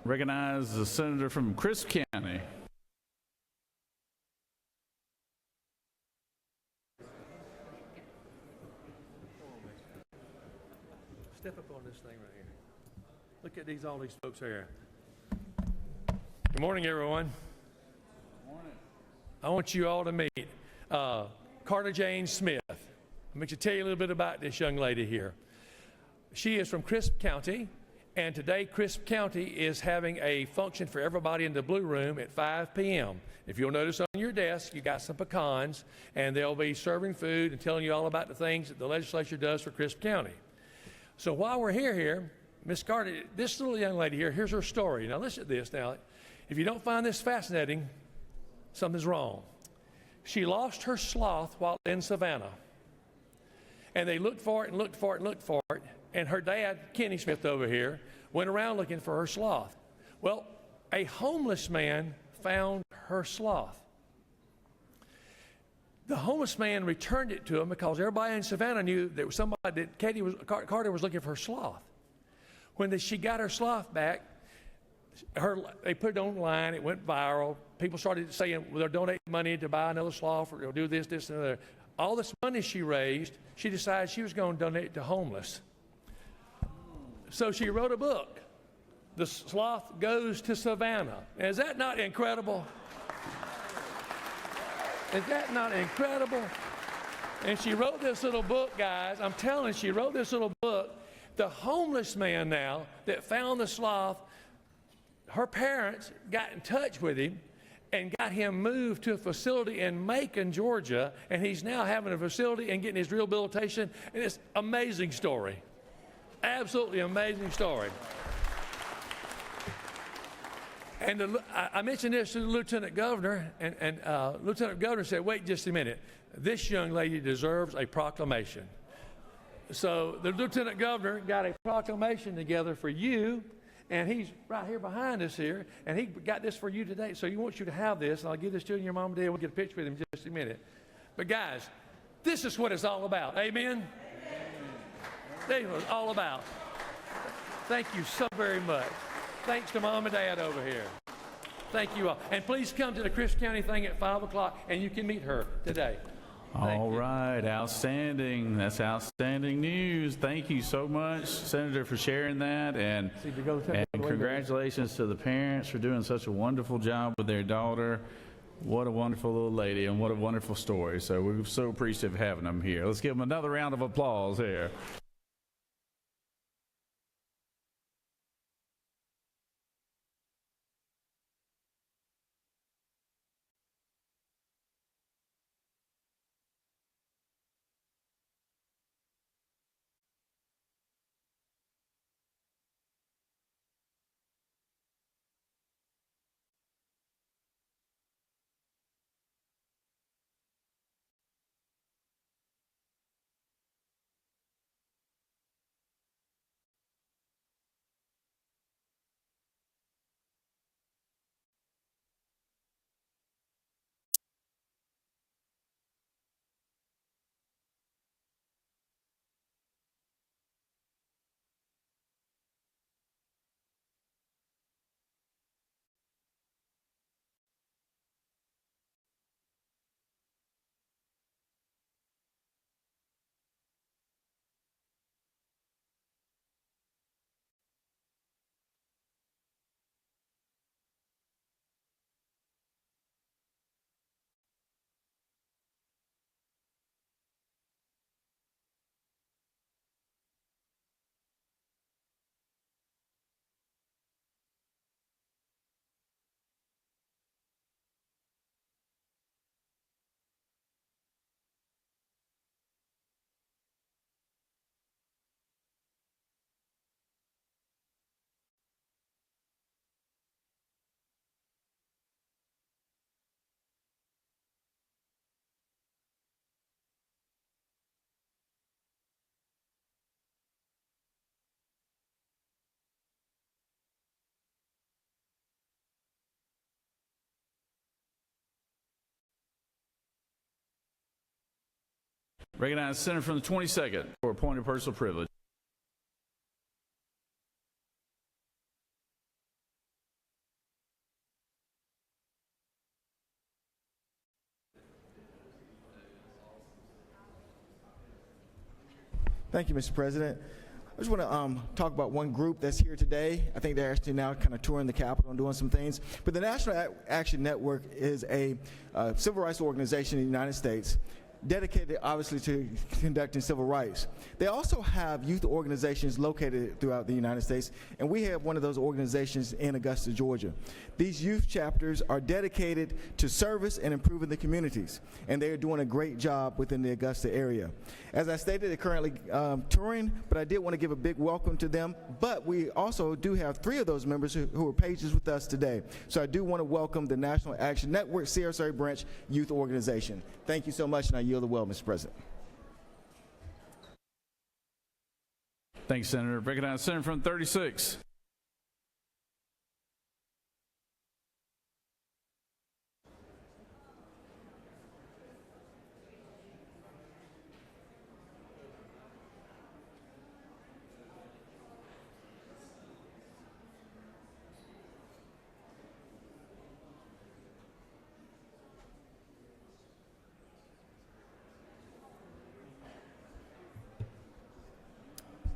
Recognize the senator from Crisp County. Step up on this thing right here. Look at all these folks here. Good morning, everyone. Good morning. I want you all to meet Carter Jane Smith. I'm going to tell you a little bit about this young lady here. She is from Crisp County, and today Crisp County is having a function for everybody in the Blue Room at 5 p.m. If you'll notice on your desk, you got some pecans, and they'll be serving food and telling you all about the things that the legislature does for Crisp County. So while we're here, Miss Carter, this little young lady here, here's her story. Now listen to this now. If you don't find this fascinating, something's wrong. She lost her sloth while in Savannah. And they looked for it and looked for it and looked for it. And her dad, Kenny Smith over here, went around looking for her sloth. Well, a homeless man found her sloth. The homeless man returned it to him because everybody in Savannah knew there was somebody that Carter was looking for her sloth. When she got her sloth back, they put it online. It went viral. People started saying, well, they'll donate money to buy another sloth, or they'll do this, this, and another. All this money she raised, she decided she was going to donate it to homeless. So she wrote a book, The Sloth Goes to Savannah. Is that not incredible? Is that not incredible? And she wrote this little book, guys. I'm telling you, she wrote this little book. The homeless man now that found the sloth, her parents got in touch with him and got him moved to a facility in Macon, Georgia, and he's now having a facility and getting his rehabilitation, and it's an amazing story. Absolutely amazing story. And I mentioned this to the Lieutenant Governor, and Lieutenant Governor said, wait just a minute. This young lady deserves a proclamation. So the Lieutenant Governor got a proclamation together for you, and he's right here behind us here, and he got this for you today. So he wants you to have this, and I'll give this to you and your mom and dad. We'll get a picture with him in just a minute. But guys, this is what it's all about. Amen? This is what it's all about. Thank you so very much. Thanks to Mom and Dad over here. Thank you all. And please come to the Crisp County thing at 5 o'clock, and you can meet her today. All right, outstanding. That's outstanding news. Thank you so much, Senator, for sharing that, and congratulations to the parents for doing such a wonderful job with their daughter. What a wonderful little lady, and what a wonderful story. So we're so appreciative of having them here. Let's give them another round of applause here. Recognize the Senator from the 22nd for a point of personal privilege. Thank you, Mr. President. I just want to talk about one group that's here today. I think they're actually now kind of touring the Capitol and doing some things. But the National Action Network is a civil rights organization in the United States dedicated, obviously, to conducting civil rights. They also have youth organizations located throughout the United States, and we have one of those organizations in Augusta, Georgia. These youth chapters are dedicated to service and improving the communities, and they are doing a great job within the Augusta area. As I stated, they're currently touring, but I did want to give a big welcome to them. But we also do have 3 of those members who are pages with us today. So I do want to welcome the National Action Network CSA Branch Youth Organization. Thank you so much, and I yield the well, Mr. President. Thank you, Senator. Recognize Senator from 36.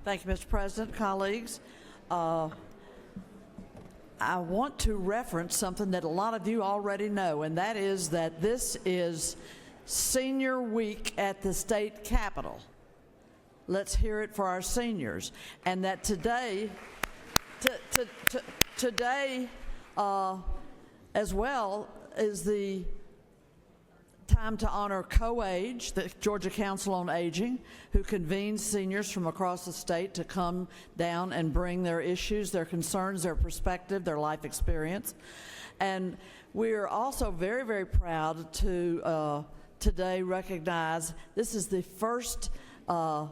Thank you, Mr. President, colleagues. I want to reference something that a lot of you already know, and that is that this is Senior Week at the state capitol. Let's hear it for our seniors. And that today, today as well is the time to honor COAGE, the Georgia Council on Aging, who convenes seniors from across the state to come down and bring their issues, their concerns, their perspective, their life experience. And we are also very, very proud to today recognize this is the first, and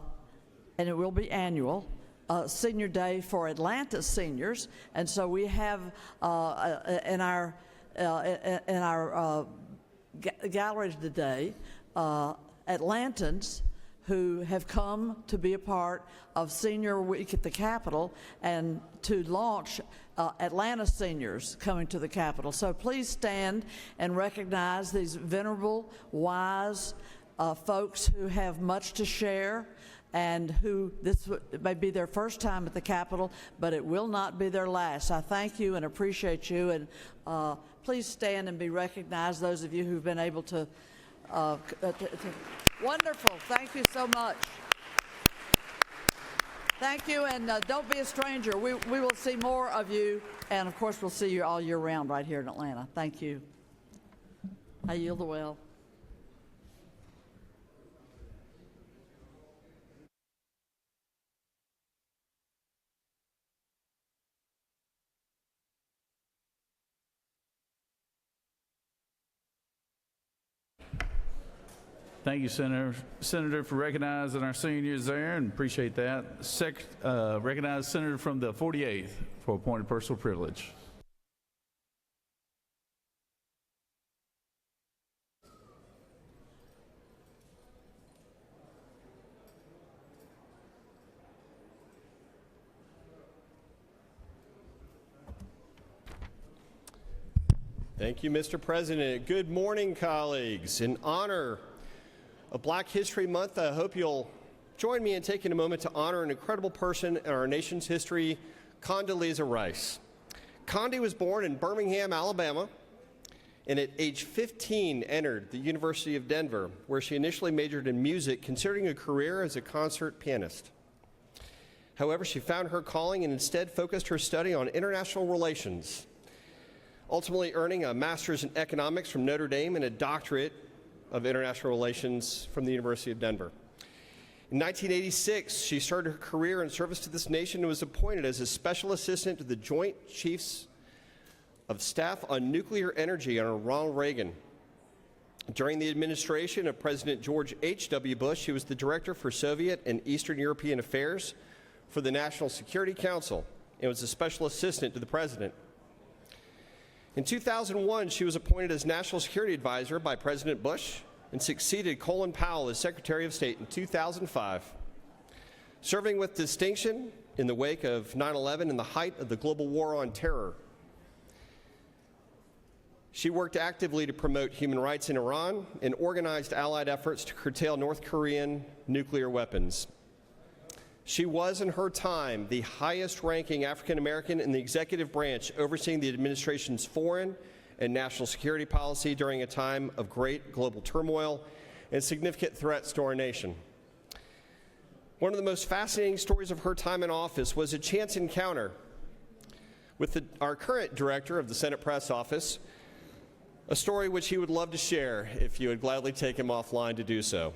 it will be annual, Senior Day for Atlanta seniors. And so we have in our gallery today Atlantans who have come to be a part of Senior Week at the Capitol and to launch Atlanta seniors coming to the Capitol. So please stand and recognize these venerable, wise folks who have much to share and who this may be their first time at the Capitol, but it will not be their last. I thank you and appreciate you, and please stand and be recognized, those of you who've been able to wonderful. Thank you so much. Thank you, and don't be a stranger. We will see more of you, and of course we'll see you all year round right here in Atlanta. Thank you. I yield the well. Thank you, Senator, for recognizing our seniors there, and appreciate that. Recognize Senator from the 48th for appointed personal privilege. Thank you, Mr. President. Good morning, colleagues. In honor of Black History Month, I hope you'll join me in taking a moment to honor an incredible person in our nation's history, Condoleezza Rice. Condi was born in Birmingham, Alabama, and at age 15 entered the University of Denver, where she initially majored in music, considering a career as a concert pianist. However, she found her calling and instead focused her study on international relations, ultimately earning a master's in economics from Notre Dame and a doctorate of international relations from the University of Denver. In 1986, she started her career in service to this nation and was appointed as a special assistant to the Joint Chiefs of Staff on Nuclear Energy under Ronald Reagan. During the administration of President George H.W. Bush, she was the director for Soviet and Eastern European Affairs for the National Security Council and was a special assistant to the president. In 2001, she was appointed as National Security Advisor by President Bush and succeeded Colin Powell as Secretary of State in 2005. Serving with distinction in the wake of 9/11 and the height of the global war on terror, she worked actively to promote human rights in Iran and organized allied efforts to curtail North Korean nuclear weapons. She was, in her time, the highest-ranking African American in the executive branch, overseeing the administration's foreign and national security policy during a time of great global turmoil and significant threats to our nation. One of the most fascinating stories of her time in office was a chance encounter with our current director of the Senate Press Office, a story which he would love to share if you would gladly take him offline to do so.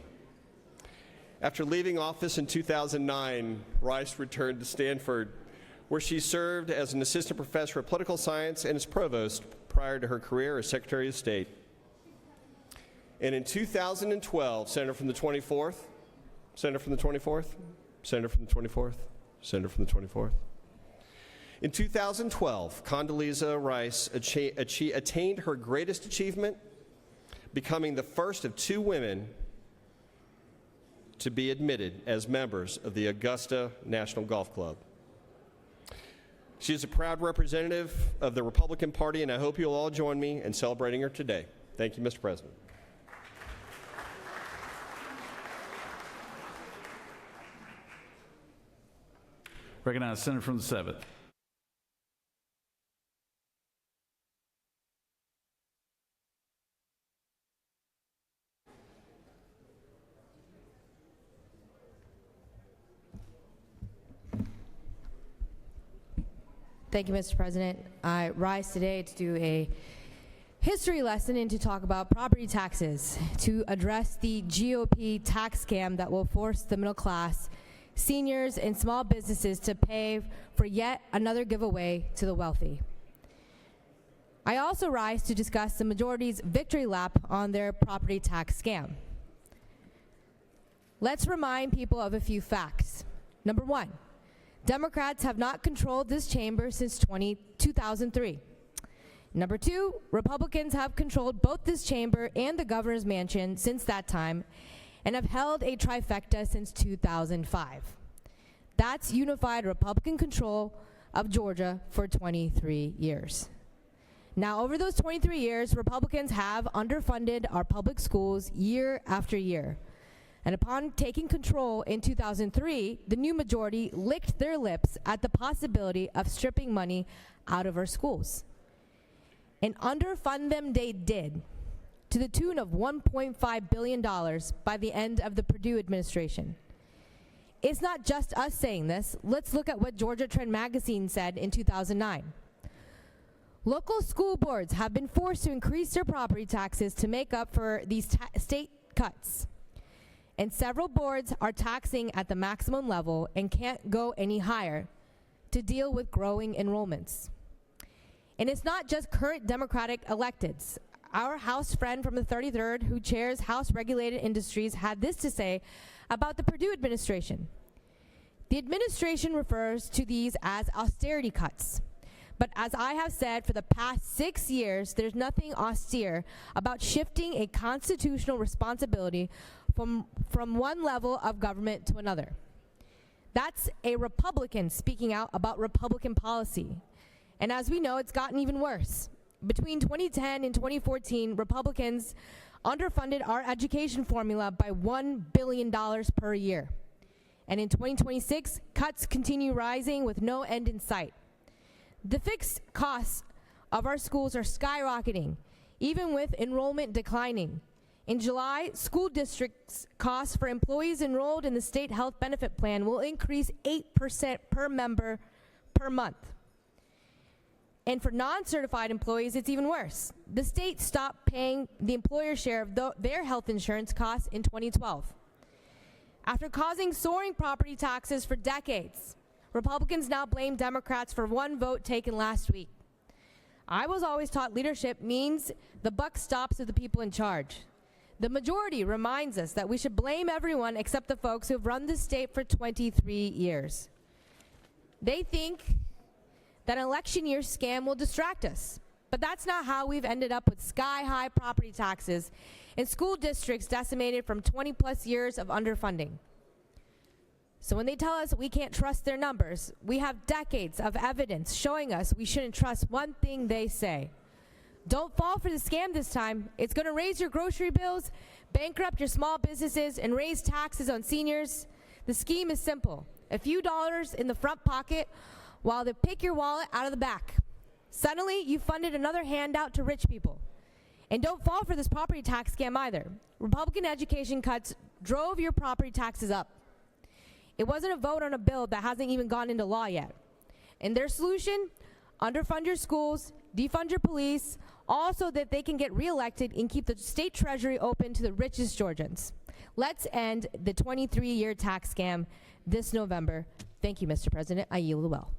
After leaving office in 2009, Rice returned to Stanford, where she served as an assistant professor of political science and as provost prior to her career as Secretary of State. And in 2012, Senator from the 24th, Senator from the 24th, Senator from the 24th, Senator from the 24th. In 2012, Condoleezza Rice attained her greatest achievement, becoming the first of 2 women to be admitted as members of the Augusta National Golf Club. She is a proud representative of the Republican Party, and I hope you'll all join me in celebrating her today. Thank you, Mr. President. Recognize the Senator from the 7th. Thank you, Mr. President. I rise today to do a history lesson and to talk about property taxes, to address the GOP tax scam that will force the middle class, seniors, and small businesses to pay for yet another giveaway to the wealthy. I also rise to discuss the majority's victory lap on their property tax scam. Let's remind people of a few facts. Number 1, Democrats have not controlled this chamber since 2003. Number 2, Republicans have controlled both this chamber and the governor's mansion since that time and have held a trifecta since 2005. That's unified Republican control of Georgia for 23 years. Now, over those 23 years, Republicans have underfunded our public schools year after year. And upon taking control in 2003, the new majority licked their lips at the possibility of stripping money out of our schools. And underfund them they did, to the tune of $1.5 billion by the end of the Perdue administration. It's not just us saying this. Let's look at what Georgia Trend magazine said in 2009. Local school boards have been forced to increase their property taxes to make up for these state cuts. And several boards are taxing at the maximum level and can't go any higher to deal with growing enrollments. And it's not just current Democratic electeds. Our House friend from the 33rd, who chairs House Regulated Industries, had this to say about the Perdue administration. The administration refers to these as austerity cuts. But as I have said for the past 6 years, there's nothing austere about shifting a constitutional responsibility from one level of government to another. That's a Republican speaking out about Republican policy. And as we know, it's gotten even worse. Between 2010 and 2014, Republicans underfunded our education formula by $1 billion per year. And in 2026, cuts continue rising with no end in sight. The fixed costs of our schools are skyrocketing, even with enrollment declining. In July, school districts' costs for employees enrolled in the state health benefit plan will increase 8% per member per month. And for non-certified employees, it's even worse. The state stopped paying the employer share of their health insurance costs in 2012. After causing soaring property taxes for decades, Republicans now blame Democrats for one vote taken last week. I was always taught leadership means the buck stops with the people in charge. The majority reminds us that we should blame everyone except the folks who have run this state for 23 years. They think that an election year scam will distract us, but that's not how we've ended up with sky-high property taxes and school districts decimated from 20-plus years of underfunding. So when they tell us we can't trust their numbers, we have decades of evidence showing us we shouldn't trust one thing they say. Don't fall for the scam this time. It's going to raise your grocery bills, bankrupt your small businesses, and raise taxes on seniors. The scheme is simple. a few dollars in the front pocket while they pick your wallet out of the back. Suddenly, you funded another handout to rich people. And don't fall for this property tax scam either. Republican education cuts drove your property taxes up. It wasn't a vote on a bill that hasn't even gone into law yet. And their solution, underfund your schools, defund your police, all so that they can get reelected and keep the state treasury open to the richest Georgians. Let's end the 23-year tax scam this November. Thank you, Mr. President. I yield the well.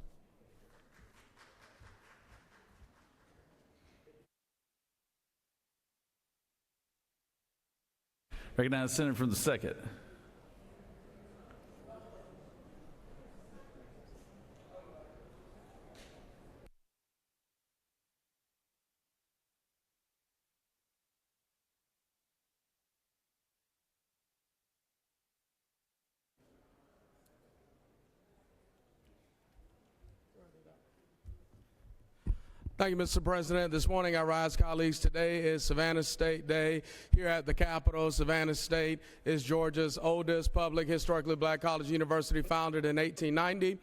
Recognize the senator from the 2nd. Thank you, Mr. President. This morning, I rise, colleagues. Today is Savannah State Day here at the Capitol. Savannah State is Georgia's oldest public historically black college university, founded in 1890,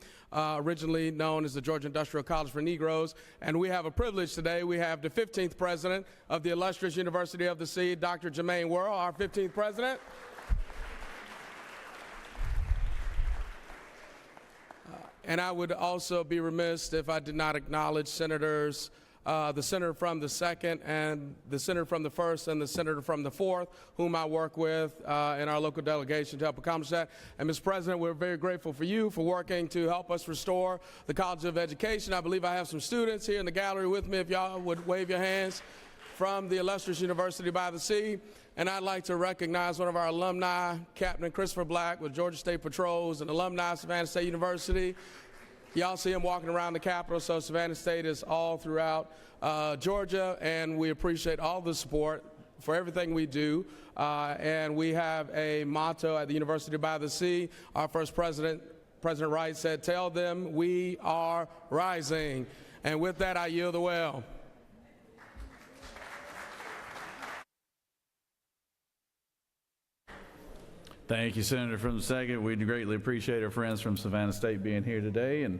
originally known as the Georgia Industrial College for Negroes. And we have a privilege today. We have the 15th president of the illustrious University of the Sea, Dr. Jermaine Worrell, our 15th president. And I would also be remiss if I did not acknowledge senators, the senator from the 2nd and the senator from the 1st and the senator from the 4th, whom I work with in our local delegation to help accomplish that. And Mr. President, we're very grateful for you for working to help us restore the College of Education. I believe I have some students here in the gallery with me, if y'all would wave your hands, from the illustrious University by the Sea. And I'd like to recognize one of our alumni, Captain Christopher Black with Georgia State Patrols, an alumni of Savannah State University. Y'all see him walking around the Capitol, so Savannah State is all throughout Georgia, and we appreciate all the support for everything we do. And we have a motto at the University by the Sea. Our first president, President Wright, said, "Tell them we are rising." And with that, I yield the well. Thank you, Senator from the 2nd. We greatly appreciate our friends from Savannah State being here today and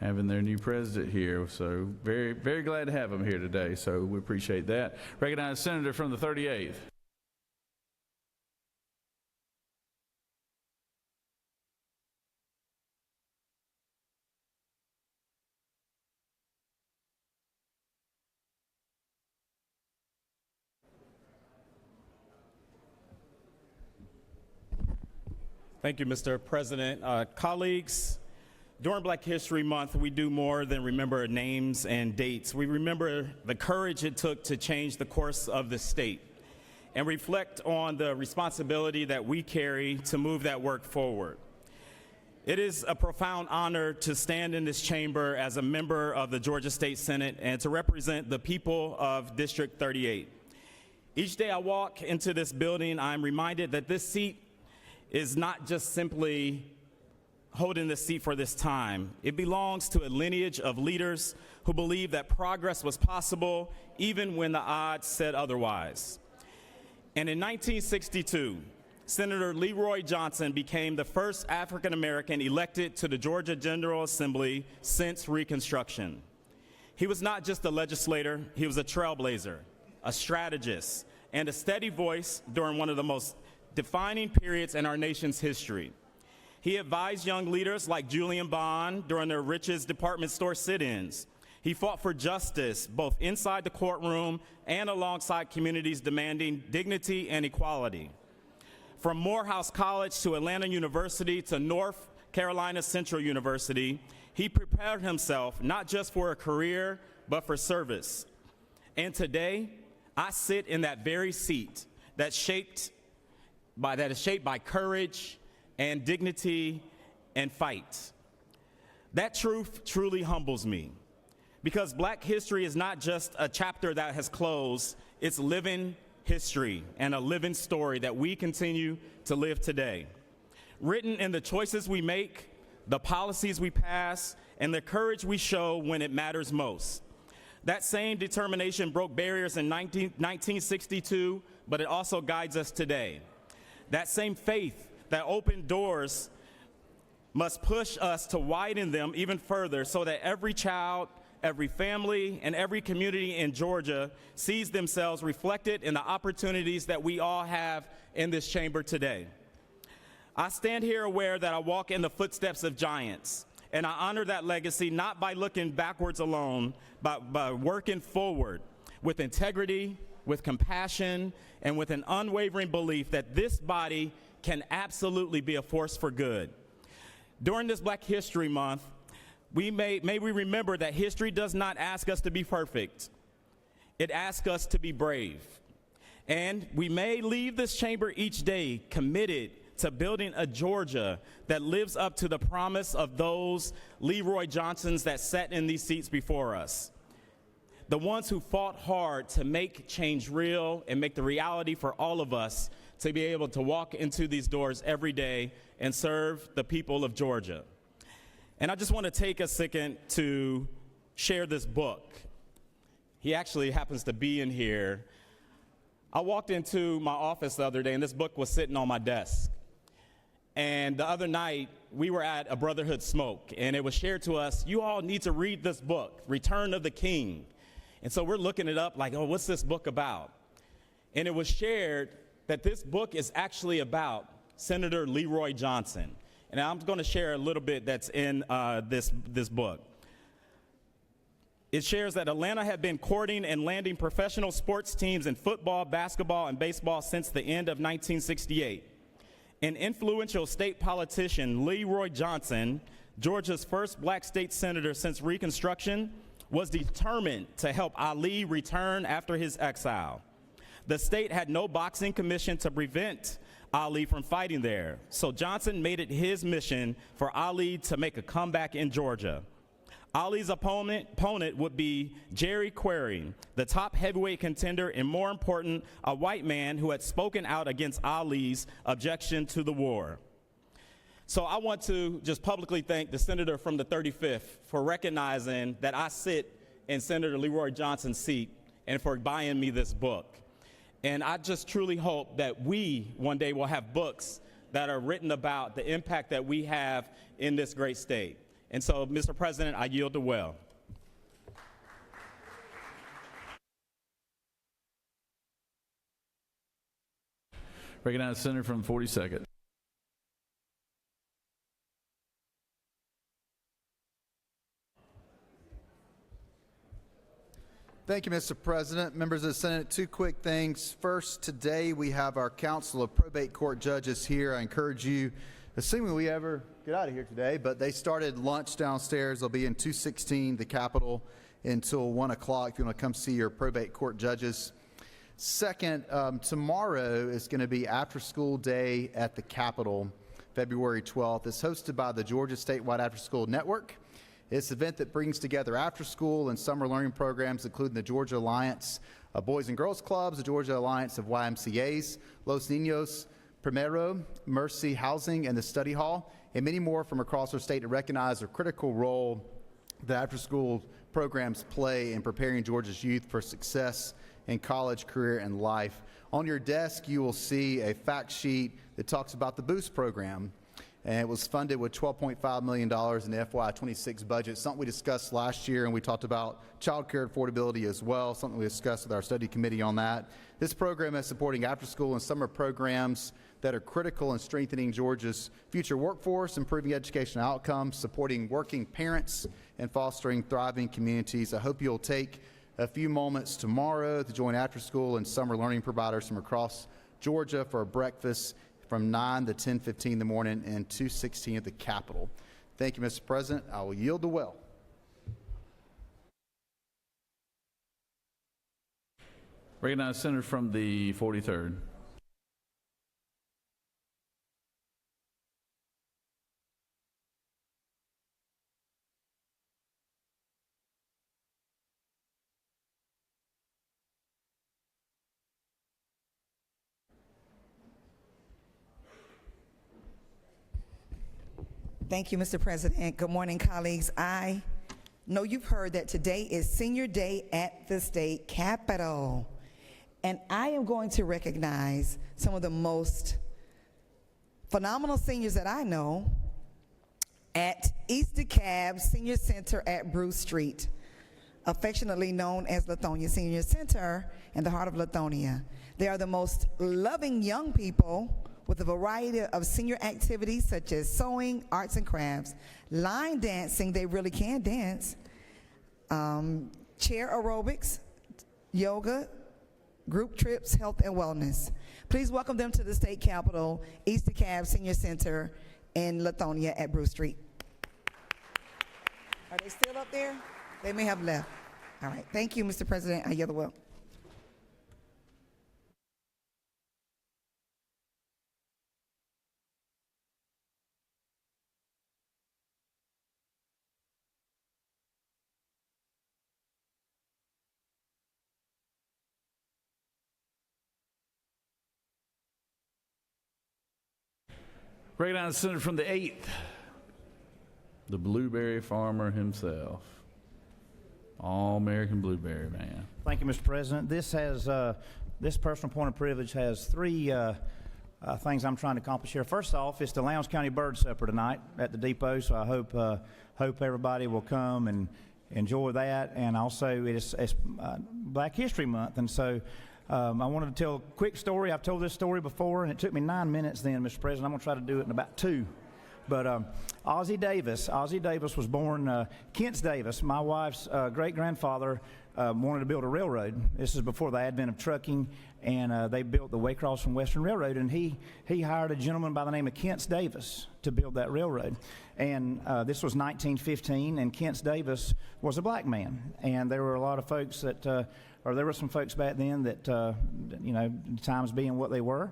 having their new president here. So very, very glad to have them here today. So we appreciate that. Recognize Senator from the 38th. Thank you, Mr. President. Colleagues, during Black History Month, we do more than remember names and dates. We remember the courage it took to change the course of the state and reflect on the responsibility that we carry to move that work forward. It is a profound honor to stand in this chamber as a member of the Georgia State Senate and to represent the people of District 38. Each day I walk into this building, I'm reminded that this seat is not just simply holding this seat for this time. It belongs to a lineage of leaders who believed that progress was possible even when the odds said otherwise. And in 1962, Senator Leroy Johnson became the first African American elected to the Georgia General Assembly since Reconstruction. He was not just a legislator, he was a trailblazer, a strategist, and a steady voice during one of the most defining periods in our nation's history. He advised young leaders like Julian Bond during their Rich's department store sit-ins. He fought for justice both inside the courtroom and alongside communities demanding dignity and equality. From Morehouse College to Atlanta University to North Carolina Central University, he prepared himself not just for a career, but for service. And today, I sit in that very seat that is shaped by courage and dignity and fight. That truth truly humbles me, because Black history is not just a chapter that has closed, it's living history and a living story that we continue to live today. Written in the choices we make, the policies we pass, and the courage we show when it matters most. That same determination broke barriers in 1962, but it also guides us today. That same faith that opened doors must push us to widen them even further so that every child, every family, and every community in Georgia sees themselves reflected in the opportunities that we all have in this chamber today. I stand here aware that I walk in the footsteps of giants, and I honor that legacy not by looking backwards alone, but by working forward with integrity, with compassion, and with an unwavering belief that this body can absolutely be a force for good. During this Black History Month, may we remember that history does not ask us to be perfect. It asks us to be brave. And we may leave this chamber each day committed to building a Georgia that lives up to the promise of those Leroy Johnsons that sat in these seats before us. The ones who fought hard to make change real and make the reality for all of us to be able to walk into these doors every day and serve the people of Georgia. And I just want to take a second to share this book. He actually happens to be in here. I walked into my office the other day and this book was sitting on my desk. And the other night, we were at a Brotherhood Smoke, and it was shared to us, you all need to read this book, Return of the King. And so we're looking it up like, oh, what's this book about? And it was shared that this book is actually about Senator Leroy Johnson. And I'm going to share a little bit that's in this book. It shares that Atlanta had been courting and landing professional sports teams in football, basketball, and baseball since the end of 1968. An influential state politician, Leroy Johnson, Georgia's first Black state senator since Reconstruction, was determined to help Ali return after his exile. The state had no boxing commission to prevent Ali from fighting there, so Johnson made it his mission for Ali to make a comeback in Georgia. Ali's opponent would be Jerry Query, the top heavyweight contender, and more important, a white man who had spoken out against Ali's objection to the war. So I want to just publicly thank the senator from the 35th for recognizing that I sit in Senator Leroy Johnson's seat and for buying me this book. And I just truly hope that we one day will have books that are written about the impact that we have in this great state. And so, Mr. President, I yield the well. Recognize the senator from the 42nd. Thank you, Mr. President. Members of the Senate, two quick things. First, today we have our Council of Probate Court Judges here. I encourage you, assuming we ever get out of here today, but they started lunch downstairs. They'll be in 216, the Capitol, until 1 o'clock if you want to come see your probate court judges. Second, tomorrow is going to be After School Day at the Capitol, February 12th. It's hosted by the Georgia Statewide After School Network. It's an event that brings together after school and summer learning programs, including the Georgia Alliance of Boys and Girls Clubs, the Georgia Alliance of YMCAs, Los Niños Primero, Mercy Housing, and the Study Hall, and many more from across our state to recognize the critical role that after-school programs play in preparing Georgia's youth for success in college, career, and life. On your desk, you will see a fact sheet that talks about the Boost program. And it was funded with $12.5 million in the FY26 budget, something we discussed last year, and we talked about child care affordability as well, something we discussed with our study committee on that. This program is supporting after-school and summer programs that are critical in strengthening Georgia's future workforce, improving educational outcomes, supporting working parents, and fostering thriving communities. I hope you'll take a few moments tomorrow to join after-school and summer learning providers from across Georgia for a breakfast from 9 to 10:15 in the morning and 216 at the Capitol. Thank you, Mr. President. I will yield the well. Recognize Senator from the 43rd. Thank you, Mr. President. Good morning, colleagues. I know you've heard that today is Senior Day at the State Capitol. And I am going to recognize some of the most phenomenal seniors that I know at East DeKalb Senior Center at Bruce Street, affectionately known as Lithonia Senior Center in the heart of Lithonia. They are the most loving young people with a variety of senior activities such as sewing, arts and crafts, line dancing, they really can dance, chair aerobics, yoga, group trips, health and wellness. Please welcome them to the state capitol, East DeKalb Senior Center in Lithonia at Bruce Street. Are they still up there? They may have left. All right. Thank you, Mr. President. I yield the will. Recognize the senator from the 8th, the blueberry farmer himself. All-American blueberry man. Thank you, Mr. President. This personal point of privilege has three things I'm trying to accomplish here. First off, it's the Lowndes County Bird Supper tonight at the depot, so I hope everybody will come and enjoy that. And also, it's Black History Month, and so I wanted to tell a quick story. I've told this story before, and it took me 9 minutes then, Mr. President. I'm going to try to do it in about 2. But Ozzie Davis was born, Kent Davis, my wife's great-grandfather, wanted to build a railroad. This is before the advent of trucking, and they built the Waycross and Western Railroad, and he hired a gentleman by the name of Kent Davis to build that railroad. And this was 1915, and Kent Davis was a black man. And there were a lot of folks that, there were some folks back then that, times being what they were,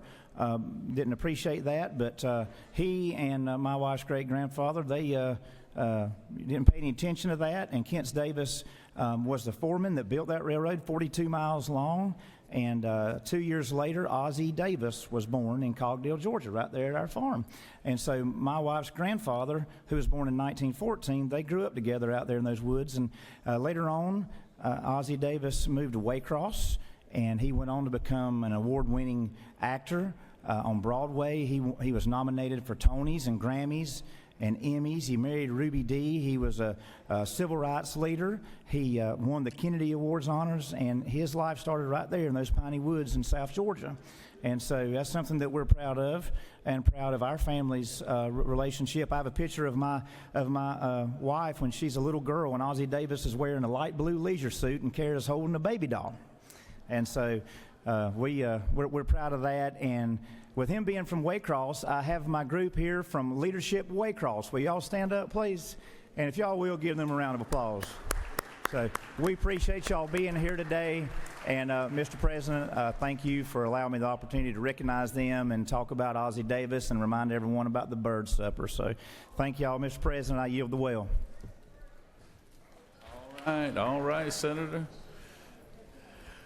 didn't appreciate that. But he and my wife's great-grandfather, they didn't pay any attention to that. And Kent Davis was the foreman that built that railroad, 42 miles long. And 2 years later, Ozzie Davis was born in Cogdale, Georgia, right there at our farm. And so my wife's grandfather, who was born in 1914, they grew up together out there in those woods. And later on, Ozzie Davis moved to Waycross, and he went on to become an award-winning actor on Broadway. He was nominated for Tonys and Grammys and Emmys. He married Ruby Dee. He was a civil rights leader. He won the Kennedy Awards honors, and his life started right there in those piney woods in South Georgia. And so that's something that we're proud of, and proud of our family's relationship. I have a picture of my wife when she's a little girl, and Ozzie Davis is wearing a light blue leisure suit, and Kara's holding a baby doll. And so we're proud of that. And with him being from Waycross, I have my group here from Leadership Waycross. Will y'all stand up, please? And if y'all will, give them a round of applause. So we appreciate y'all being here today. And Mr. President, thank you for allowing me the opportunity to recognize them and talk about Ozzie Davis and remind everyone about the Bird Supper. So thank y'all, Mr. President. I yield the well. All right, Senator.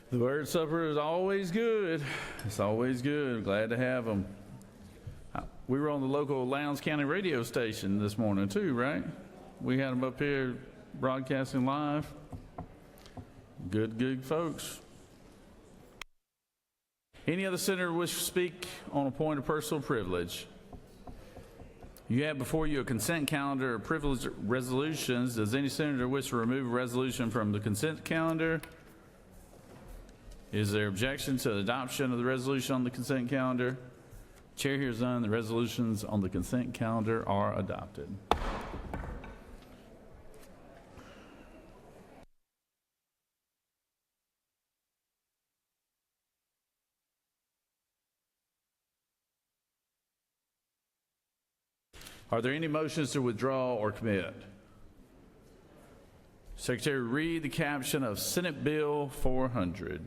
The Bird Supper is always good. It's always good. Glad to have them. We were on the local Lowndes County radio station this morning too, right? We had them up here broadcasting live. Good folks. Any other senator wish to speak on a point of personal privilege? You have before you a consent calendar of privilege resolutions. Does any senator wish to remove a resolution from the consent calendar? Is there objection to the adoption of the resolution on the consent calendar? Chair hears none. The resolutions on the consent calendar are adopted. Are there any motions to withdraw or commit? Secretary, read the caption of Senate Bill 400.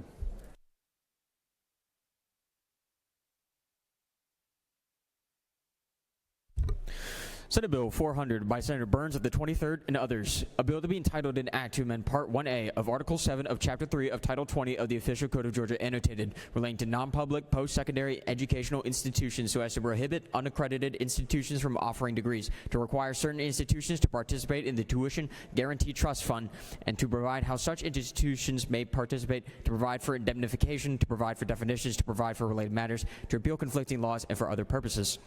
Senate Bill 400 by Senator Burns of the 23rd and others. A bill to be entitled an act to amend Part 1A of Article 7 of Chapter 3 of Title 20 of the Official Code of Georgia annotated relating to non-public post-secondary educational institutions so as to prohibit unaccredited institutions from offering degrees, to require certain institutions to participate in the Tuition Guarantee Trust Fund, and to provide how such institutions may participate, to provide for indemnification, to provide for definitions, to provide for related matters, to repeal conflicting laws, and for other purposes.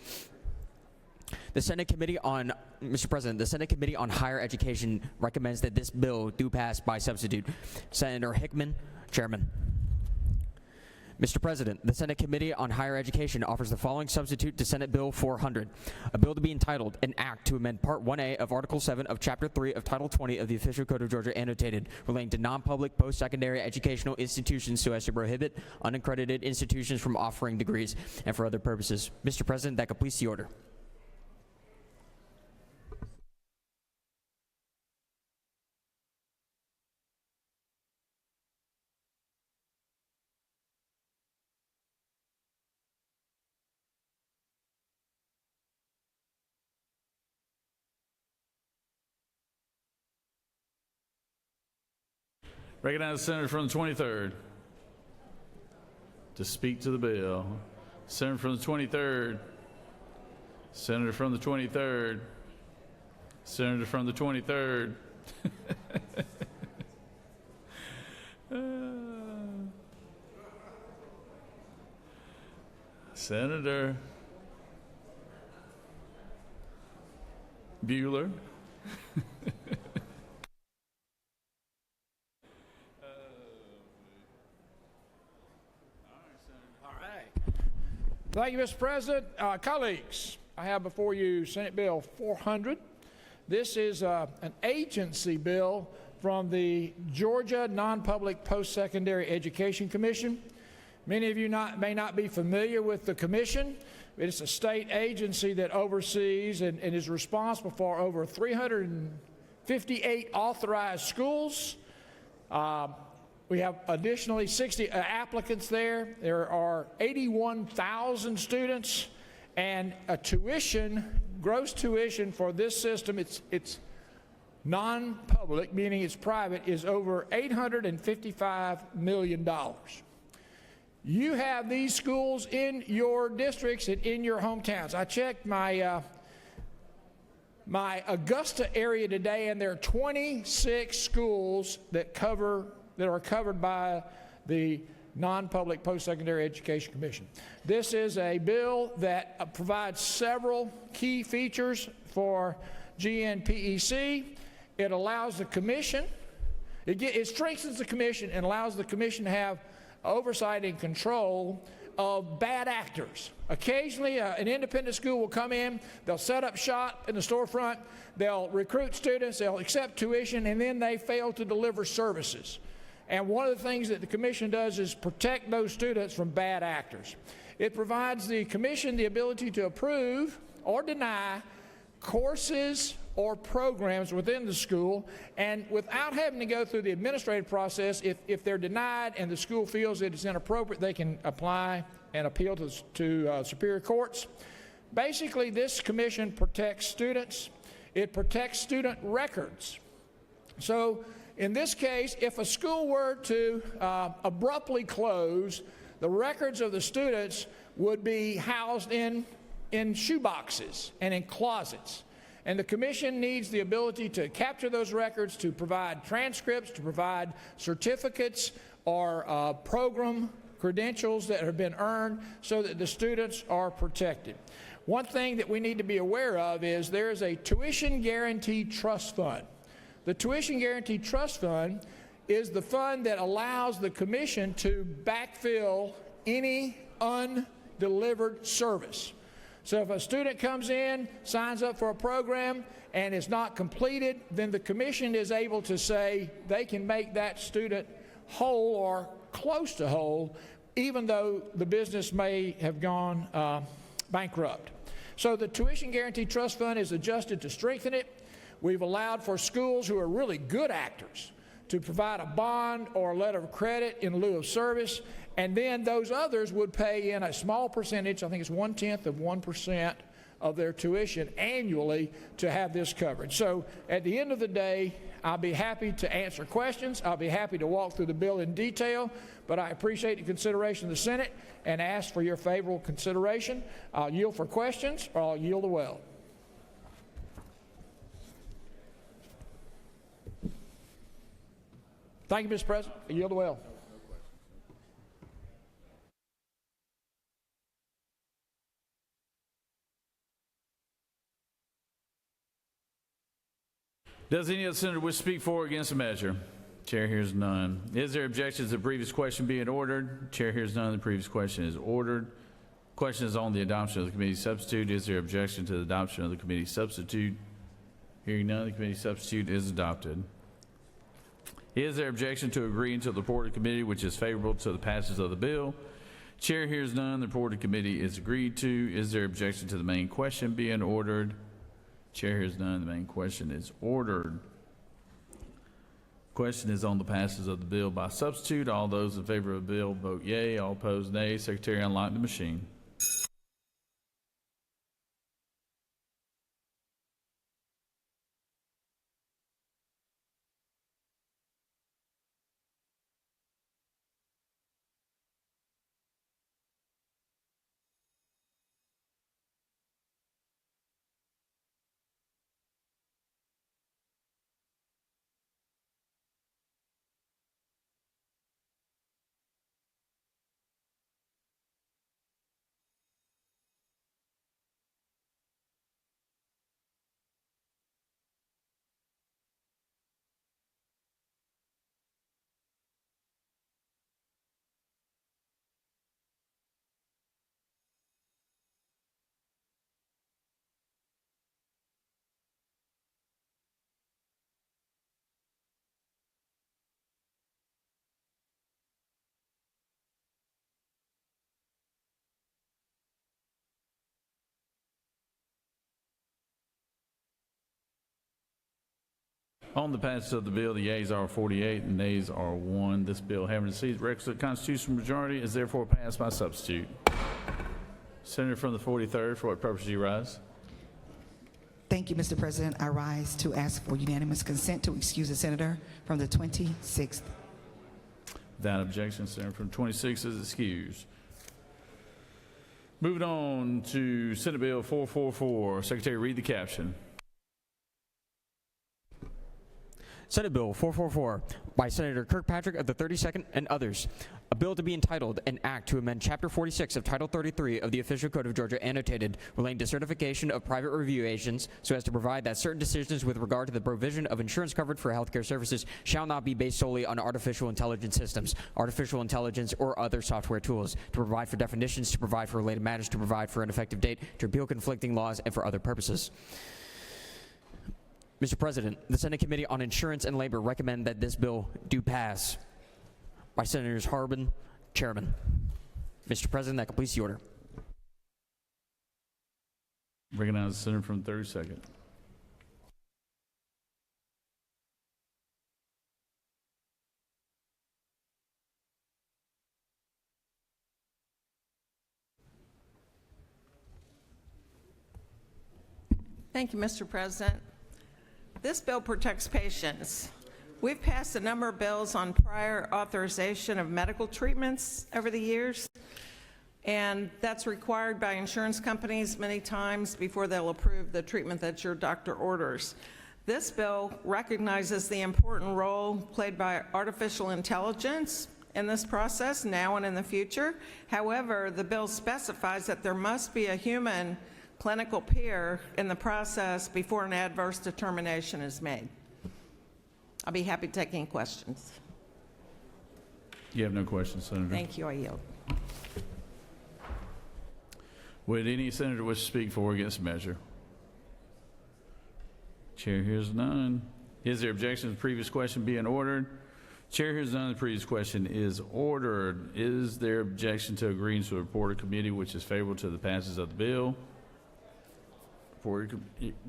The Senate Committee on, Mr. President, the Senate Committee on Higher Education recommends that this bill do pass by substitute. Senator Hickman, Chairman. Mr. President, the Senate Committee on Higher Education offers the following substitute to Senate Bill 400, a bill to be entitled An Act to Amend Part 1A of Article 7 of Chapter 3 of Title 20 of the Official Code of Georgia annotated, relating to non-public post-secondary educational institutions so as to prohibit unaccredited institutions from offering degrees and for other purposes. Mr. President, that completes the order. Recognize the senator from the 23rd to speak to the bill. Senator from the 23rd. Senator from the 23rd. Senator from the 23rd. Senator Bueller. Thank you, Mr. President. Colleagues, I have before you Senate Bill 400. This is an agency bill from the Georgia Non-Public Post-Secondary Education Commission. Many of you may not be familiar with the commission. It's a state agency that oversees and is responsible for over 358 authorized schools. We have additionally 60 applicants there. There are 81,000 students, and a gross tuition for this system, it's non-public, meaning it's private, is over $855 million. You have these schools in your districts and in your hometowns. I checked my Augusta area today, and there are 26 schools that are covered by the Non-Public Post-Secondary Education Commission. This is a bill that provides several key features for GNPEC. It allows the commission, it strengthens the commission and allows the commission to have oversight and control of bad actors. Occasionally, an independent school will come in, they'll set up shop in the storefront, they'll recruit students, they'll accept tuition, and then they fail to deliver services. And one of the things that the commission does is protect those students from bad actors. It provides the commission the ability to approve or deny courses or programs within the school, and without having to go through the administrative process, if they're denied and the school feels it is inappropriate, they can apply and appeal to superior courts. Basically, this commission protects students. It protects student records. So in this case, if a school were to abruptly close, the records of the students would be housed in shoeboxes and in closets. And the commission needs the ability to capture those records, to provide transcripts, to provide certificates or program credentials that have been earned so that the students are protected. One thing that we need to be aware of is there is a tuition guarantee trust fund. The Tuition Guarantee Trust Fund is the fund that allows the commission to backfill any undelivered service. So if a student comes in, signs up for a program, and is not completed, then the commission is able to say they can make that student whole or close to whole, even though the business may have gone bankrupt. So the Tuition Guarantee Trust Fund is adjusted to strengthen it. We've allowed for schools who are really good actors to provide a bond or a letter of credit in lieu of service, and then those others would pay in a small percentage, I think it's 0.1% of their tuition annually to have this coverage. So at the end of the day, I'll be happy to answer questions. I'll be happy to walk through the bill in detail, but I appreciate the consideration of the Senate and ask for your favorable consideration. I'll yield for questions, or I'll yield the well. Thank you, Mr. President. I yield the well. Does any other senator wish to speak for or against the measure? Chair hears none. Is there objection to the previous question being ordered? Chair hears none. The previous question is ordered. Question is on the adoption of the committee substitute. Is there objection to the adoption of the committee substitute? Hearing none, the committee substitute is adopted. Is there objection to agreeing to the report of committee which is favorable to the passage of the bill? Chair hears none. The report of committee is agreed to. Is there objection to the main question being ordered? Chair hears none. The main question is ordered. Question is on the passage of the bill by substitute. All those in favor of the bill vote yea. All opposed nay. Secretary, unlock the machine. On the passage of the bill, the yeas are 48 and nays are 1. This bill, having received the requisite constitutional majority, is therefore passed by substitute. Senator from the 43rd, for what purpose do you rise? Thank you, Mr. President. I rise to ask for unanimous consent to excuse the senator from the 26th. Without objection, Senator from 26 is excused. Moving on to Senate Bill 444. Secretary, read the caption. Senate Bill 444 by Senator Kirkpatrick of the 32nd and others. A bill to be entitled an act to amend Chapter 46 of Title 33 of the Official Code of Georgia annotated relating to certification of private review agents so as to provide that certain decisions with regard to the provision of insurance coverage for healthcare services shall not be based solely on artificial intelligence systems, artificial intelligence, or other software tools, to provide for definitions, to provide for related matters, to provide for an effective date, to repeal conflicting laws, and for other purposes. Mr. President, the Senate Committee on Insurance and Labor recommend that this bill do pass. By Senators Harbin, Chairman. Mr. President, that completes the order. Recognize the senator from the 32nd. Thank you, Mr. President. This bill protects patients. We've passed a number of bills on prior authorization of medical treatments over the years, and that's required by insurance companies many times before they'll approve the treatment that your doctor orders. This bill recognizes the important role played by artificial intelligence in this process now and in the future. However, the bill specifies that there must be a human clinical peer in the process before an adverse determination is made. I'll be happy to take any questions. You have no questions, Senator. Thank you. I yield. Would any senator wish to speak for or against the measure? Chair hears none. Is there objection to the previous question being ordered? Chair hears none. The previous question is ordered. Is there objection to agreeing to a report of committee which is favorable to the passage of the bill? The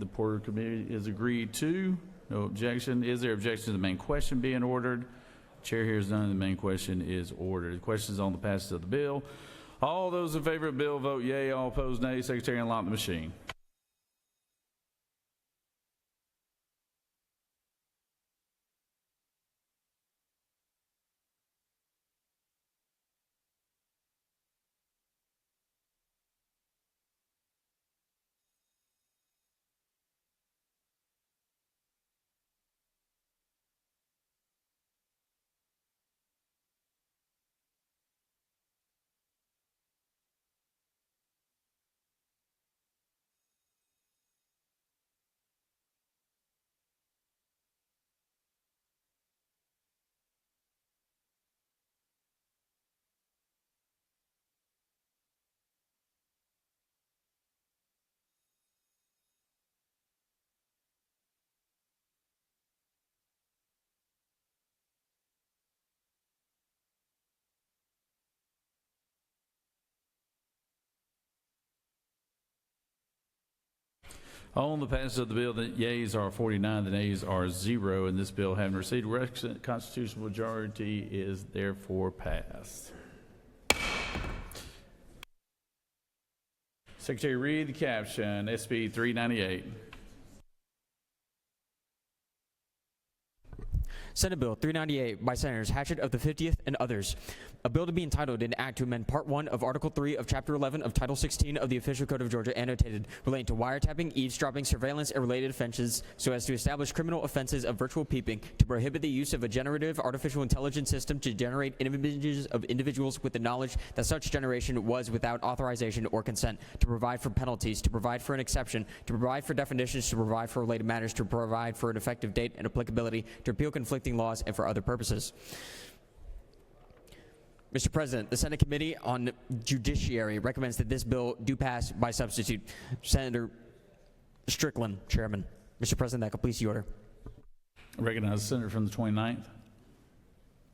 report of committee is agreed to. No objection. Is there objection to the main question being ordered? Chair hears none. The main question is ordered. The question is on the passage of the bill. All those in favor of the bill vote yea. All opposed nay. Secretary, unlock the machine. On the passage of the bill, the yeas are 49, the nays are 0, and this bill, having received a requisite constitutional majority, is therefore passed. Secretary, read the caption, SB 398. Senate Bill 398 by Senators Hatchett of the 50th and others. A bill to be entitled an act to amend Part 1 of Article 3 of Chapter 11 of Title 16 of the Official Code of Georgia, annotated, relating to wiretapping, eavesdropping, surveillance, and related offenses, so as to establish criminal offenses of virtual peeping, to prohibit the use of a generative artificial intelligence system to generate images of individuals with the knowledge that such generation was without authorization or consent, to provide for penalties, to provide for an exception, to provide for definitions, to provide for related matters, to provide for an effective date and applicability, to repeal conflicting laws, and for other purposes. Mr. President, the Senate Committee on Judiciary recommends that this bill do pass by substitute. Senator Strickland, Chairman. Mr. President, that completes the order. I recognize the senator from the 29th.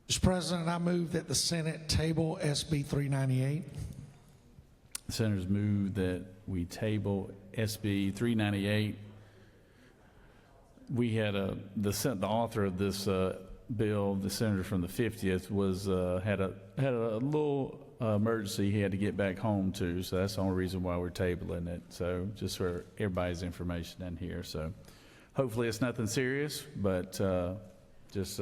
Mr. President, I move that the Senate table SB 398. The senators move that we table SB 398. We had the author of this bill, the senator from the 50th, was had a little emergency he had to get back home to, so that's the only reason why we're tabling it. So just for everybody's information in here. So hopefully it's nothing serious, but just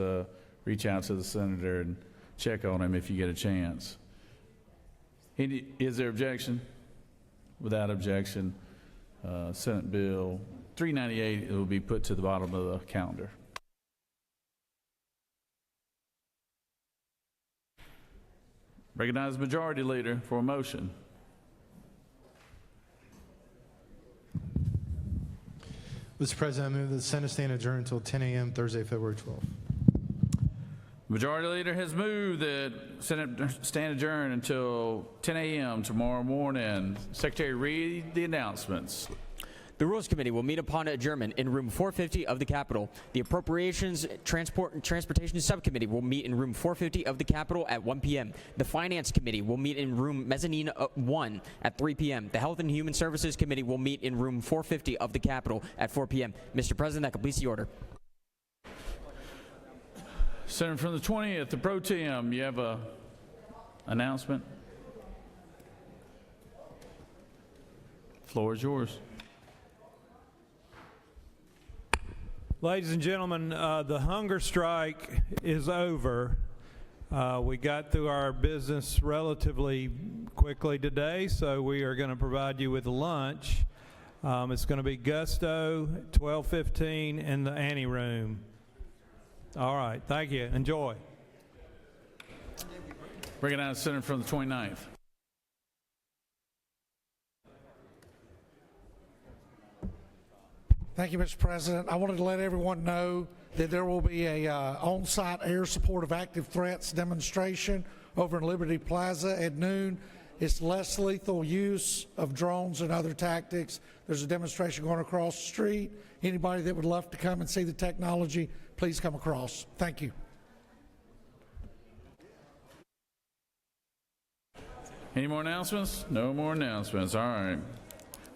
reach out to the senator and check on him if you get a chance. Is there objection? Without objection, Senate Bill 398 will be put to the bottom of the calendar. Recognize the Majority Leader for a motion. Mr. President, I move that the Senate stand adjourned until 10 a.m. Thursday, February 12th. Majority Leader has moved that Senate stand adjourned until 10 a.m. tomorrow morning. Secretary, read the announcements. The Rules Committee will meet upon adjournment in room 450 of the Capitol. The Appropriations, Transport, and Transportation Subcommittee will meet in room 450 of the Capitol at 1 p.m. The Finance Committee will meet in room Mezzanine 1 at 3 p.m. The Health and Human Services Committee will meet in room 450 of the Capitol at 4 p.m. Mr. President, that completes the order. Senator from the 20th, the Pro Tem, you have a announcement? Floor is yours. Ladies and gentlemen, the hunger strike is over. We got through our business relatively quickly today, so we are going to provide you with lunch. It's going to be Gusto, 12:15 in the ante room. All right, thank you. Enjoy. Recognize the senator from the 29th. Thank you, Mr. President. I wanted to let everyone know that there will be a on-site air support of active threats demonstration over in Liberty Plaza at noon. It's less lethal use of drones and other tactics. There's a demonstration going across the street. Anybody that would love to come and see the technology, please come across. Thank you. Any more announcements? No more announcements. All right.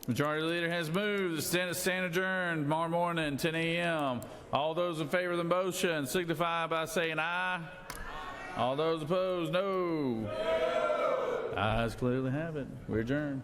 Majority Leader has moved. The Senate stand adjourned tomorrow morning, 10 a.m. All those in favor of the motion signify by saying aye. All those opposed, no. Ayes clearly have it. We're adjourned.